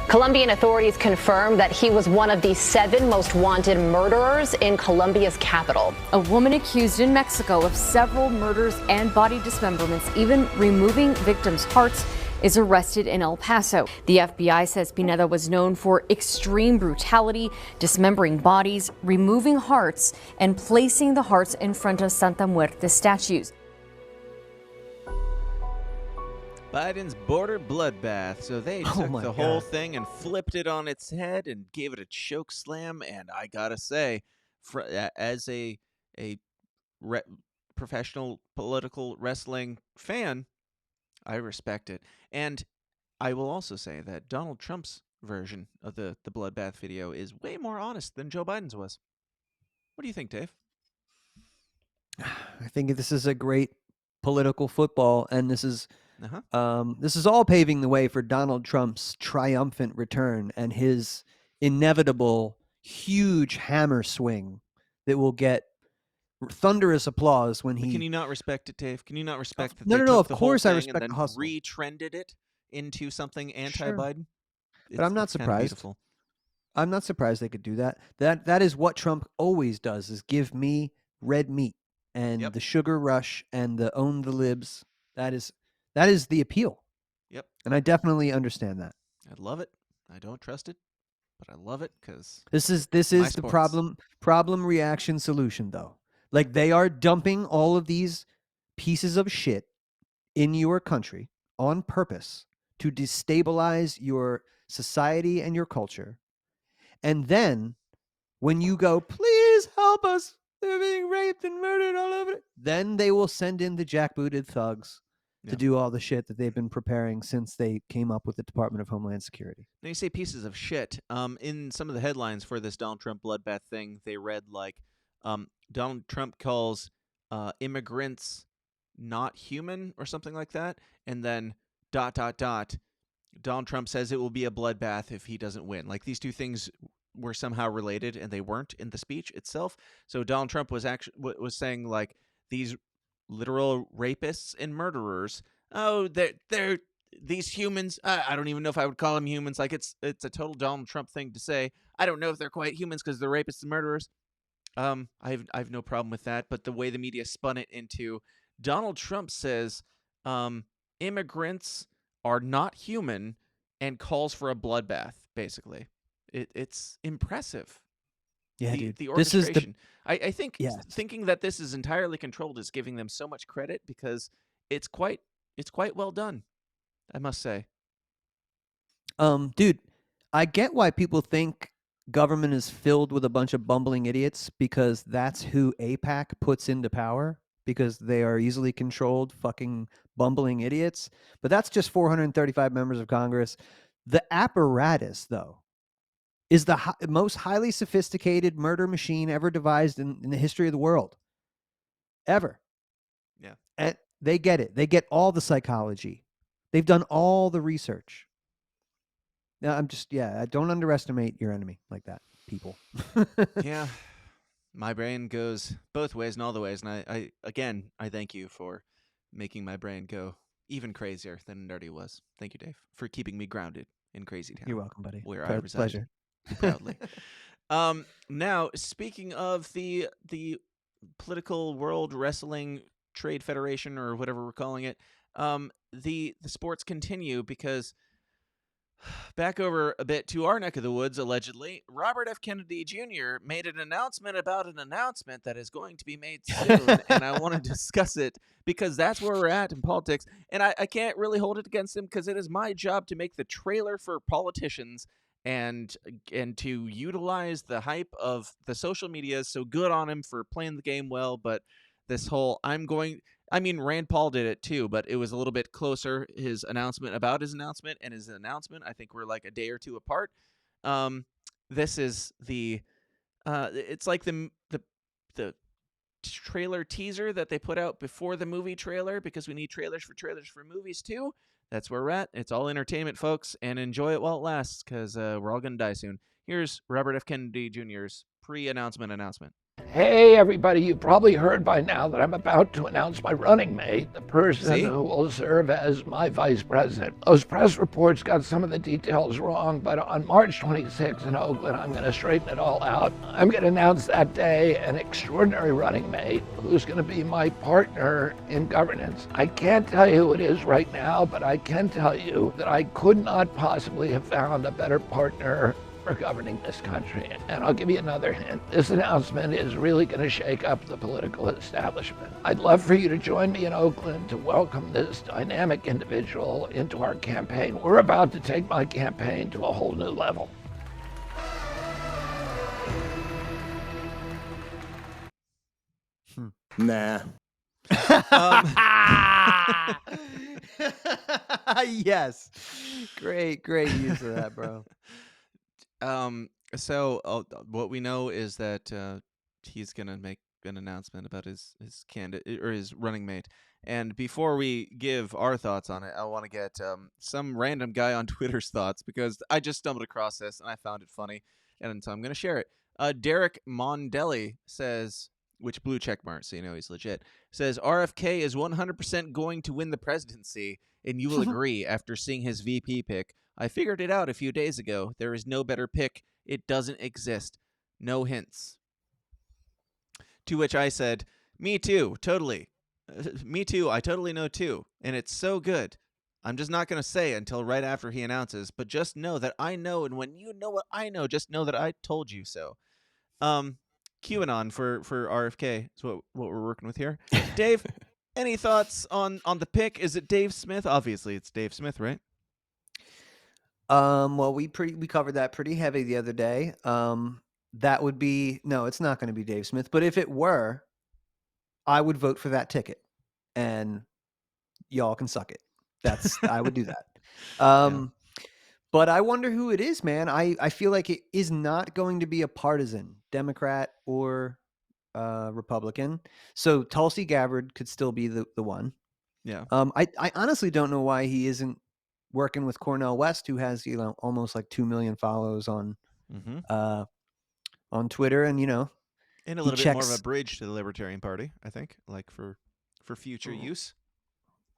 Colombian authorities confirmed that he was one of the 7 most wanted murderers in Colombia's capital. A woman accused in Mexico of several murders and body dismemberments, even removing victims' hearts, is arrested in El Paso. The FBI says Pineda was known for extreme brutality, dismembering bodies, removing hearts, and placing the hearts in front of Santa Muerte statues. Biden's border bloodbath. So they took the whole thing and flipped it on its head and gave it a choke slam. And I gotta say, as a professional political wrestling fan, I respect it. And I will also say that Donald Trump's version of the bloodbath video is way more honest than Joe Biden's was. What do you think, Dave? I think this is a great political football, and this is all paving the way for Donald Trump's triumphant return and his inevitable huge hammer swing that will get thunderous applause when he. Can you not respect it, Dave? Can you not respect that? No, they no, took of the course whole I thing respect and the then hustle. retrended it into something anti-Biden? But I'm not it's kinda surprised. beautiful. I'm not surprised they could do that. That is what Trump always does: is give me red meat and the sugar rush and the own the libs. That is the appeal. Yep. And I definitely understand that. I love it. I don't trust it, but I love it because This is the problem reaction solution, though. Like, they are dumping all of these pieces of shit in your country on purpose to destabilize your society and your culture. And then when you go, please help us, they're being raped and murdered all over it, then they will send in the jackbooted thugs to do all the shit that they've been preparing since they came up with the Department of Homeland Security. Now you say pieces of shit. In some of the headlines for this Donald Trump bloodbath thing, they read like Donald Trump calls immigrants not human or something like that, and then ... Donald Trump says it will be a bloodbath if he doesn't win. Like, these two things were somehow related, and they weren't in the speech itself. So Donald Trump was saying like these literal rapists and murderers. Oh, they're these humans. I don't even know if I would call them humans. Like, it's a total Donald Trump thing to say. I don't know if they're quite humans because they're rapists and murderers. I've no problem with that. But the way the media spun it into Donald Trump says immigrants are not human and calls for a bloodbath. Basically, it's impressive. Yeah, dude. The This is orchestration. the I think thinking that this is entirely controlled is giving them so much credit because it's quite well done, I must say. Dude, I get why people think government is filled with a bunch of bumbling idiots, because that's who AIPAC puts into power, because they are easily controlled fucking bumbling idiots. But that's just 435 members of Congress. The apparatus, though, is the most highly sophisticated murder machine ever devised in the history of the world. Ever. Yeah. And they get it. They get all the psychology. They've done all the research. Now, I don't underestimate your enemy like that, people. Yeah. My brain goes both ways and all the ways. And I thank you for making my brain go even crazier than it already was. Thank you, Dave, for keeping me grounded in Crazy Town. You're welcome, buddy. Where I reside. Pleasure. Proudly. Now, speaking of the political world wrestling trade federation, or whatever we're calling it, the sports continue because back over a bit to our neck of the woods, allegedly, Robert F. Kennedy Jr. made an announcement about an announcement that is going to be made soon, and I want to discuss it because that's where we're at in politics, and I can't really hold it against him because it is my job to make the trailer for politicians and to utilize the hype of the social media. So good on him for playing the game well, but this whole Rand Paul did it too, but it was a little bit closer. His announcement about his announcement and his announcement, I think, were like a day or two apart. This is it's like the trailer teaser that they put out before the movie trailer, because we need trailers for movies too. That's where we're at. It's all entertainment, folks, and enjoy it while it lasts, because we're all going to die soon. Here's Robert F. Kennedy Jr.'s pre-announcement announcement. Hey, everybody, you probably heard by now that I'm about to announce my running mate, the person who will serve as my vice president. Those press reports got some of the details wrong, but on March 26th in Oakland, I'm going to straighten it all out. I'm going to announce that day an extraordinary running mate who's going to be my partner in governance. I can't tell you who it is right now, but I can tell you that I could not possibly have found a better partner for governing this country. And I'll give you another hint. This announcement is really going to shake up the political establishment. I'd love for you to join me in Oakland to welcome this dynamic individual into our campaign. We're about to take my campaign to a whole new level. Nah. Yes. Great use of that, bro. So what we know is that he's gonna make an announcement about his candidate or his running mate. And before we give our thoughts on it, I want to get some random guy on Twitter's thoughts, because I just stumbled across this and I found it funny, and so I'm gonna share it. Derek Mondelli says, which blue check mark, so you know he's legit, says RFK is 100% going to win the presidency, and you will agree after seeing his VP pick. I figured it out a few days ago. There is no better pick. It doesn't exist. No hints. To which I said, me too, totally. Me too, I totally know too. And it's so good. I'm just not going to say it until right after he announces, but just know that I know, and when you know what I know, just know that I told you so. QAnon for RFK is what we're working with here. Dave, any thoughts on the pick? Is it Dave Smith? Obviously, it's Dave Smith, right? Well, we covered that pretty heavy the other day. That would be no, it's not going to be Dave Smith. But if it were, I would vote for that ticket, and y'all can suck it. I would do that. But I wonder who it is, man. I feel like it is not going to be a partisan Democrat or Republican. So Tulsi Gabbard could still be the one. Yeah. I honestly don't know why he isn't working with Cornel West, who has almost like 2 million follows on Twitter, and and a little bit more of a bridge to the Libertarian Party, I think, like for future use.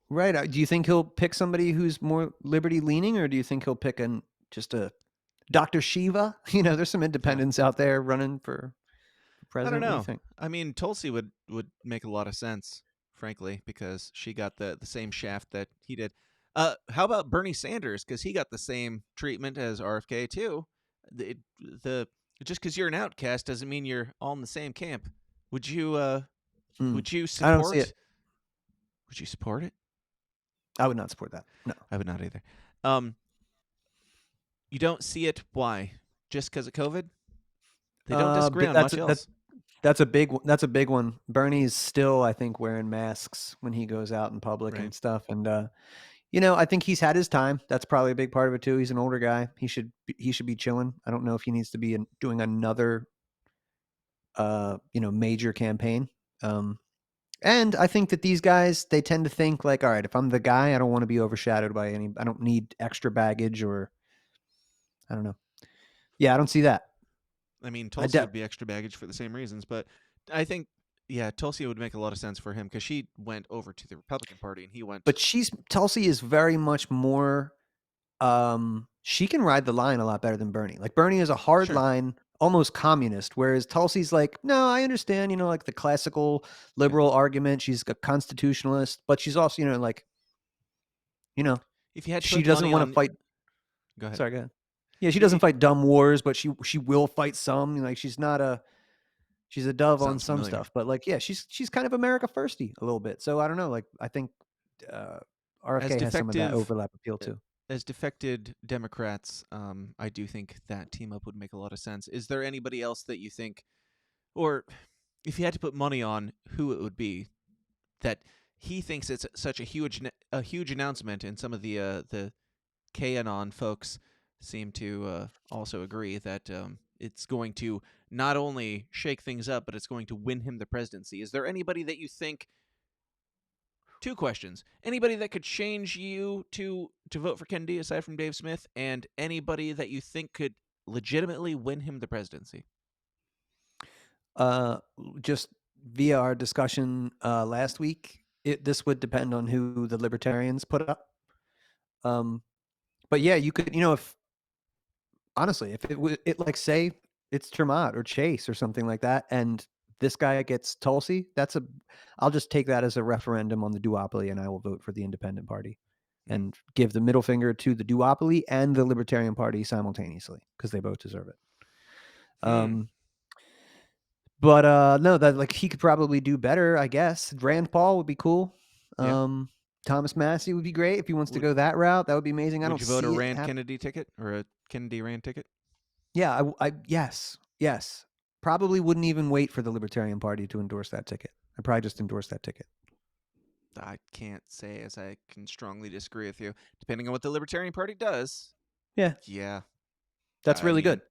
Right. Do you think he'll pick somebody who's more liberty leaning, or do you think he'll pick just a Dr. Shiva? There's some independents out there running for president. I don't know. What do you think? I mean, Tulsi would make a lot of sense, frankly, because she got the same shaft that he did. How about Bernie Sanders? Because he got the same treatment as RFK too. Just because you're an outcast doesn't mean you're all in the same camp. Would you support? I don't see it. Would you support it? I would not support that. No, I would not either. You don't see it. Why? Just because of COVID? They don't disagree on much else. That's a big one. Bernie's still, I think, wearing masks when he goes out in public and stuff. And I think he's had his time. That's probably a big part of it too. He's an older guy. He should be chilling. I don't know if he needs to be doing another major campaign. And I think that these guys, they tend to think like, all right, if I'm the guy, I don't want to be overshadowed by I don't need extra baggage, or I don't know. Yeah, I don't see that. I mean, Tulsi would be extra baggage for the same reasons, but I think, Tulsi would make a lot of sense for him because she went over to the Republican Party and he went. But Tulsi is very much more, she can ride the line a lot better than Bernie. Like Bernie is a hard line, almost communist, whereas Tulsi's like, no, I understand, like the classical liberal argument. She's a constitutionalist, but she's also, if you had to she doesn't want to fight. Go ahead. Sorry, go ahead. Yeah, she doesn't fight dumb wars, but she will fight some. Like she's a dove on some stuff, but like, she's kind of America firsty a little bit. So I don't know. Like I think RFK has some of that overlap appeal too. As defected Democrats, I do think that team up would make a lot of sense. Is there anybody else that you think, or if you had to put money on who it would be, that he thinks it's such a huge announcement, and some of the QAnon folks seem to also agree that it's going to not only shake things up, but it's going to win him the presidency. Is there anybody that you think? Two questions. Anybody that could change you to vote for Kennedy aside from Dave Smith, and anybody that you think could legitimately win him the presidency? Just via our discussion last week, this would depend on who the Libertarians put up. But yeah, you could, if honestly, if it like say it's Tremont or Chase or something like that, and this guy gets Tulsi, I'll just take that as a referendum on the duopoly, and I will vote for the Independent Party and give the middle finger to the duopoly and the Libertarian Party simultaneously, because they both deserve it. But no, that like he could probably do better, I guess. Rand Paul would be cool. Thomas Massey would be great if he wants to go that route. That would be amazing. Would you vote a Rand Kennedy ticket or a Kennedy Rand ticket? Yeah, yes. Probably wouldn't even wait for the Libertarian Party to endorse that ticket. I'd probably just endorse that ticket. I can't say as I can strongly disagree with you. Depending on what the Libertarian Party does. Yeah. Yeah. That's I really mean, good.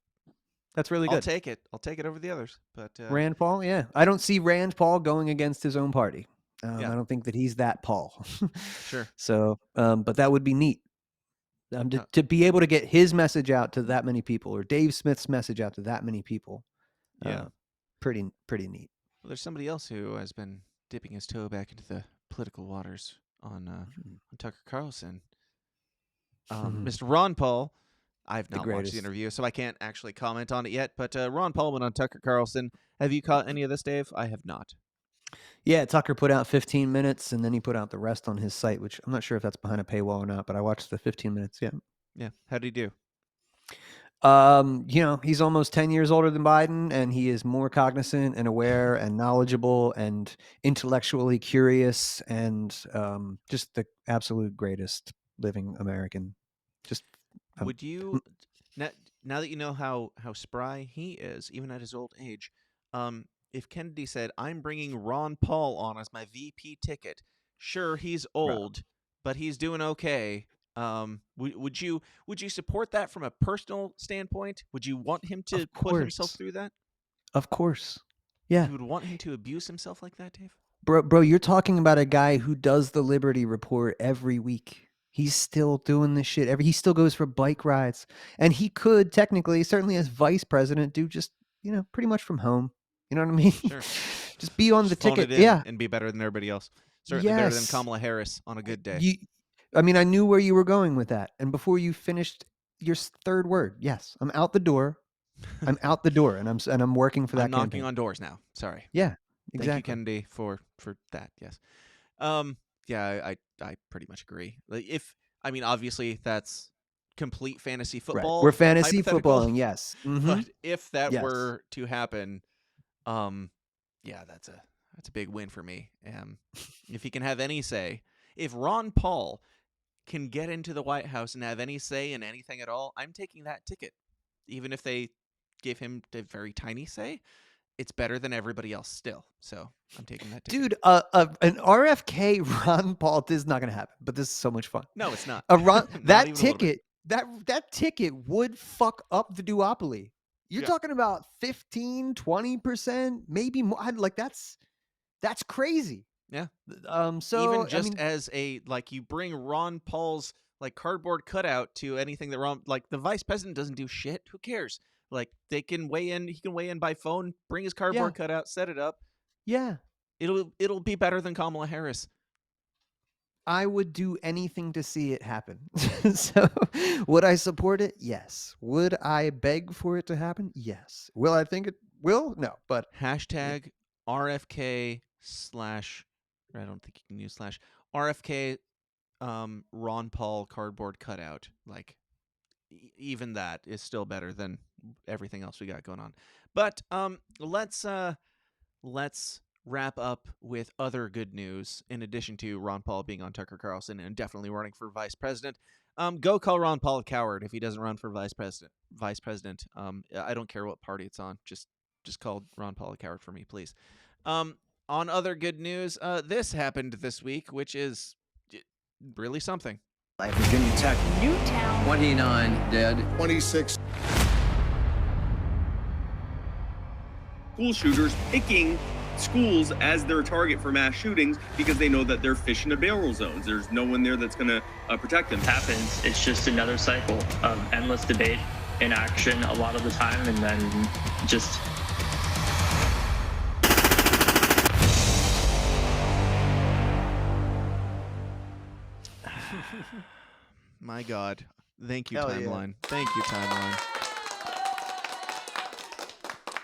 That's really I'll good. take it. I'll take it over the others. But Rand Paul, yeah. I don't see Rand Paul going against his own party. Yeah. I don't think that he's that Paul. Sure. So, but that would be neat. To be able to get his message out to that many people, or Dave Smith's message out to that many people. Yeah. Pretty neat. Well, there's somebody else who has been dipping his toe back into the political waters on Tucker Carlson. Mr. Ron Paul. I've not watched the interview, so I can't actually comment on it yet. But Ron Paul went on Tucker Carlson. Have you caught any of this, Dave? I have not. Yeah, Tucker put out 15 minutes, and then he put out the rest on his site, which I'm not sure if that's behind a paywall or not, but I watched the 15 minutes, yeah. Yeah, how'd he do? He's almost 10 years older than Biden, and he is more cognizant and aware and knowledgeable and intellectually curious and just the absolute greatest living American. Just would you now that you know how spry he is, even at his old age, if Kennedy said, "I'm bringing Ron Paul on as my VP ticket," sure, he's old, but he's doing okay. Would you support that from a personal standpoint? Would you want him to put himself through that? Of course. Yeah. You would want him to abuse himself like that, Dave? Bro, you're talking about a guy who does the Liberty Report every week. He's still doing this shit. He still goes for bike rides. And he could technically, certainly as vice president, do just, pretty much from home. You know what I mean? Sure. Just be on the phone ticket. it in Yeah. and be better than everybody else. Certainly better than Kamala Harris on a good day. I knew where you were going with that. And before you finished your third word, yes, I'm out the door. I'm out the door, and I'm working for that. I'm knocking on doors now. Sorry. Yeah, exactly. Thank you, Kennedy, for that. Yes. Yeah, I pretty much agree. Obviously that's complete fantasy football. Right. We're fantasy footballing, yes. Mm-hmm. But if that were to happen, yeah, that's a big win for me. If he can have any say, if Ron Paul can get into the White House and have any say in anything at all, I'm taking that ticket. Even if they give him a very tiny say, it's better than everybody else still. So I'm taking that ticket. Dude, an RFK Ron Paul, this is not going to happen, but this is so much fun. No, it's not. That ticket, that ticket would fuck up the duopoly. You're talking about 15, 20%, maybe more. That's crazy. Yeah. So even just as you bring Ron Paul's cardboard cutout to anything that the vice president doesn't do shit. Who cares? They can weigh in. He can weigh in by phone. Bring his cardboard cutout. Set it up. Yeah. It'll be better than Kamala Harris. I would do anything to see it happen. So, would I support it? Yes. Would I beg for it to happen? Yes. Will I think it will? No. But hashtag RFK / I don't think you can use / RFK Ron Paul cardboard cutout. Even that is still better than everything else we got going on. But let's wrap up with other good news in addition to Ron Paul being on Tucker Carlson and definitely running for vice president. Go call Ron Paul a coward if he doesn't run for vice president. I don't care what party it's on. Just call Ron Paul a coward for me, please. On other good news, this happened this week, which is really something. Virginia Tech. Newtown. 29 dead. 26. School shooters picking schools as their target for mass shootings because they know that they're fish in a barrel zones. There's no one there that's going to protect them. Happens. It's just another cycle of endless debate, inaction a lot of the time, and then just... My God. Thank you, Hell timeline. Yeah. Thank you, timeline.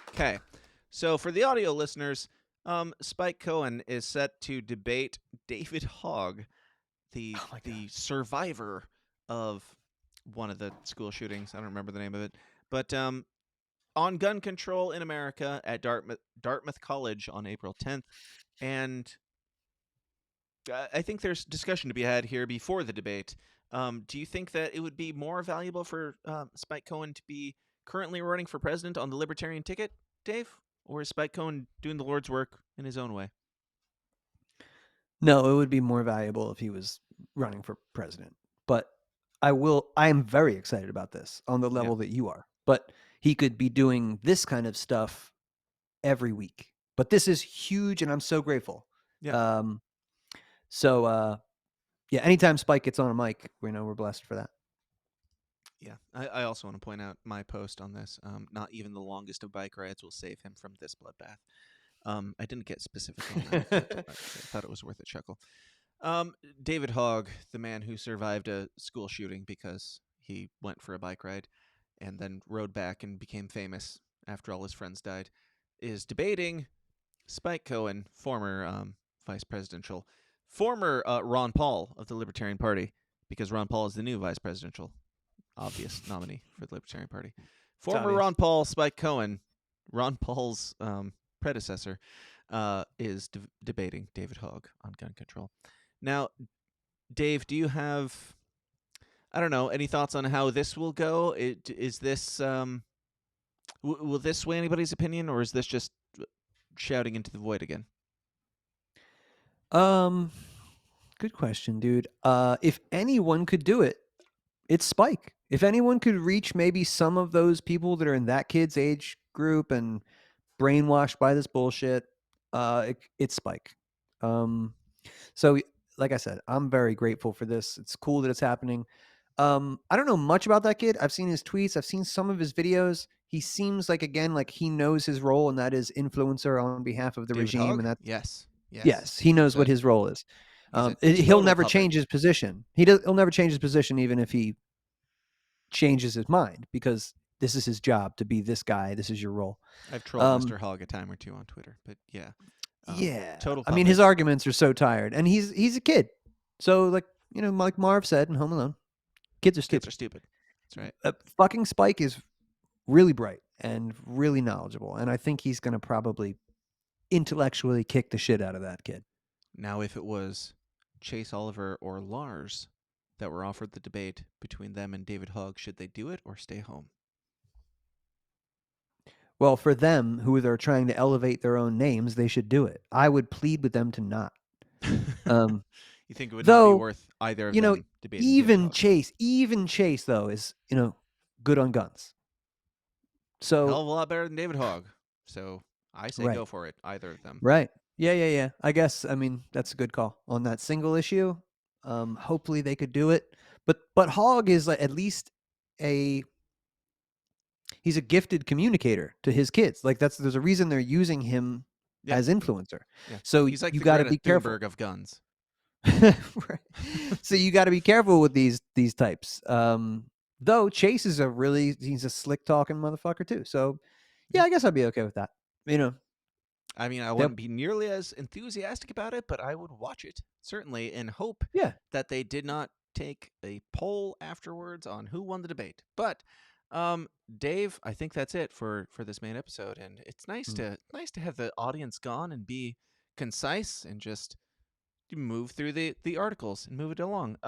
Okay. So for the audio listeners, Spike Cohen is set to debate David Hogg, the survivor of one of the school shootings. I don't remember the name of it. But on gun control in America at Dartmouth College on April 10th. And I think there's discussion to be had here before the debate. Do you think that it would be more valuable for Spike Cohen to be currently running for president on the Libertarian ticket, Dave? Or is Spike Cohen doing the Lord's work in his own way? No, it would be more valuable if he was running for president. But I am very excited about this on the level that you are. But he could be doing this kind of stuff every week. But this is huge, and I'm so grateful. Yeah. Yeah, anytime Spike gets on a mic, we're blessed for that. Yeah, I also want to point out my post on this. Not even the longest of bike rides will save him from this bloodbath. I didn't get specific on that, but I thought it was worth a chuckle. David Hogg, the man who survived a school shooting because he went for a bike ride and then rode back and became famous after all his friends died, is debating Spike Cohen, former vice presidential, former Ron Paul of the Libertarian Party, because Ron Paul is the new vice presidential obvious nominee for the Libertarian Party. Former Ron Paul, Spike Cohen, Ron Paul's predecessor, is debating David Hogg on gun control. Now, Dave, do you have, I don't know, any thoughts on how this will go? Is this, will this sway anybody's opinion, or is this just shouting into the void again? Good question, dude. If anyone could do it, it's Spike. If anyone could reach maybe some of those people that are in that kid's age group and brainwashed by this bullshit, it's Spike. So like I said, I'm very grateful for this. It's cool that it's happening. I don't know much about that kid. I've seen his tweets. I've seen some of his videos. He seems like, again, like he knows his role, and that is influencer on behalf of the David regime. Hogg? And that, yes, he knows what his role is. He'll never change his position. He'll never change his position, even if he changes his mind, because this is his job to be this guy. This is your role. I've trolled Mr. Hogg a time or two on Twitter, but yeah. Total puppet. I mean, his arguments are so tired, and he's a kid. So, like Marv said in Home Alone, kids are stupid. Kids are stupid. That's right. Fucking Spike is really bright and really knowledgeable, and I think he's going to probably intellectually kick the shit out of that kid. Now, if it was Chase Oliver or Lars that were offered the debate between them and David Hogg, should they do it or stay home? Well, for them, who are trying to elevate their own names, they should do it. I would plead with them to not. You think it would not be worth either of them debating? Even Chase, though, is good on guns. So hell of a lot better than David Hogg. So I say go for it, either of them. Right. Yeah. I guess, that's a good call on that single issue. Hopefully they could do it. But Hogg is at least he's a gifted communicator to his kids. Like there's a reason they're using him as influencer. Yeah. So he's like you the got to Greta be careful Thunberg of guns. Right. So you got to be careful with these types. Though Chase is he's a slick talking motherfucker too. So yeah, I guess I'd be okay with that. I mean, I wouldn't be nearly as enthusiastic about it, but I would watch it, certainly, and hope that they did not take a poll afterwards on who won the debate. But Dave, I think that's it for this main episode, and it's nice to have the audience gone and be concise and just move through the articles and move it along.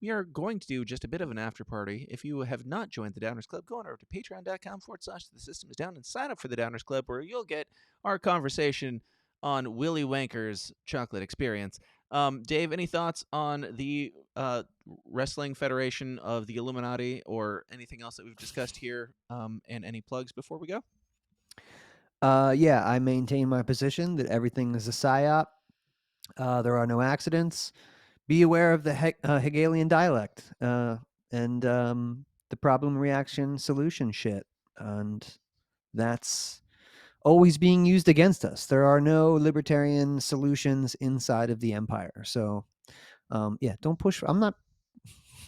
We are going to do just a bit of an after party. If you have not joined the Downers Club, go on over to patreon.com/the system is down and sign up for the Downers Club, where you'll get our conversation on Willy Wanker's chocolate experience. Dave, any thoughts on the Wrestling Federation of the Illuminati or anything else that we've discussed here, and any plugs before we go? Yeah, I maintain my position that everything is a psyop. There are no accidents. Be aware of the Hegelian dialect and the problem, reaction, solution shit. And that's always being used against us. There are no libertarian solutions inside of the empire. So, don't push.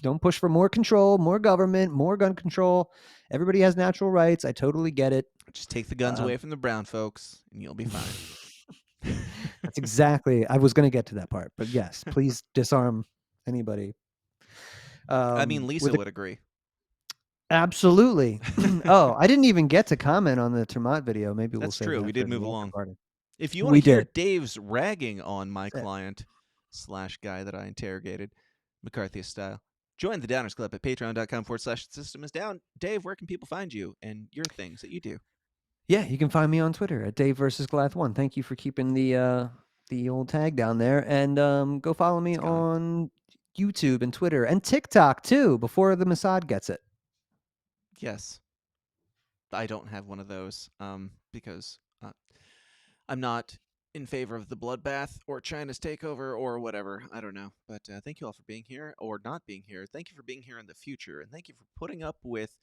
Don't push for more control, more government, more gun control. Everybody has natural rights. I totally get it. Just take the guns away from the brown folks, and you'll be fine. That's exactly. I was going to get to that part, but yes, please disarm anybody. I mean, Lisa would agree. Absolutely. Oh, I didn't even get to comment on the Termont video. Maybe we'll say true. that We did move along. Party. If you want to hear Dave's ragging on my client / guy that I interrogated, McCarthy style, join the Downers Club at patreon.com/system is down. Dave, where can people find you and your things that you do? Yeah, you can find me on Twitter at Dave vs. Glath1. Thank you for keeping the the old tag down there, and go follow me on YouTube and Twitter and TikTok too before the Mossad gets it. Yes. I don't have one of those because I'm not in favor of the bloodbath or China's takeover or whatever. I don't know. But thank you all for being here or not being here. Thank you for being here in the future. And thank you for putting up with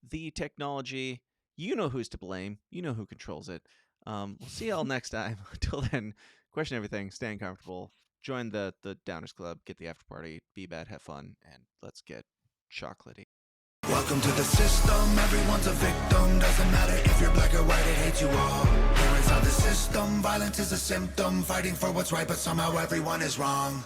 the technology. You know who's to blame. You know who controls it. We'll see y'all next time. Until then, question everything, stay uncomfortable, join the Downers Club, get the after party, be bad, have fun, and let's get chocolatey. Welcome to the system, everyone's a victim. Doesn't matter if you're black or white, it hates you all. Here is how the system, violence is a symptom. Fighting for what's right, but somehow everyone is wrong.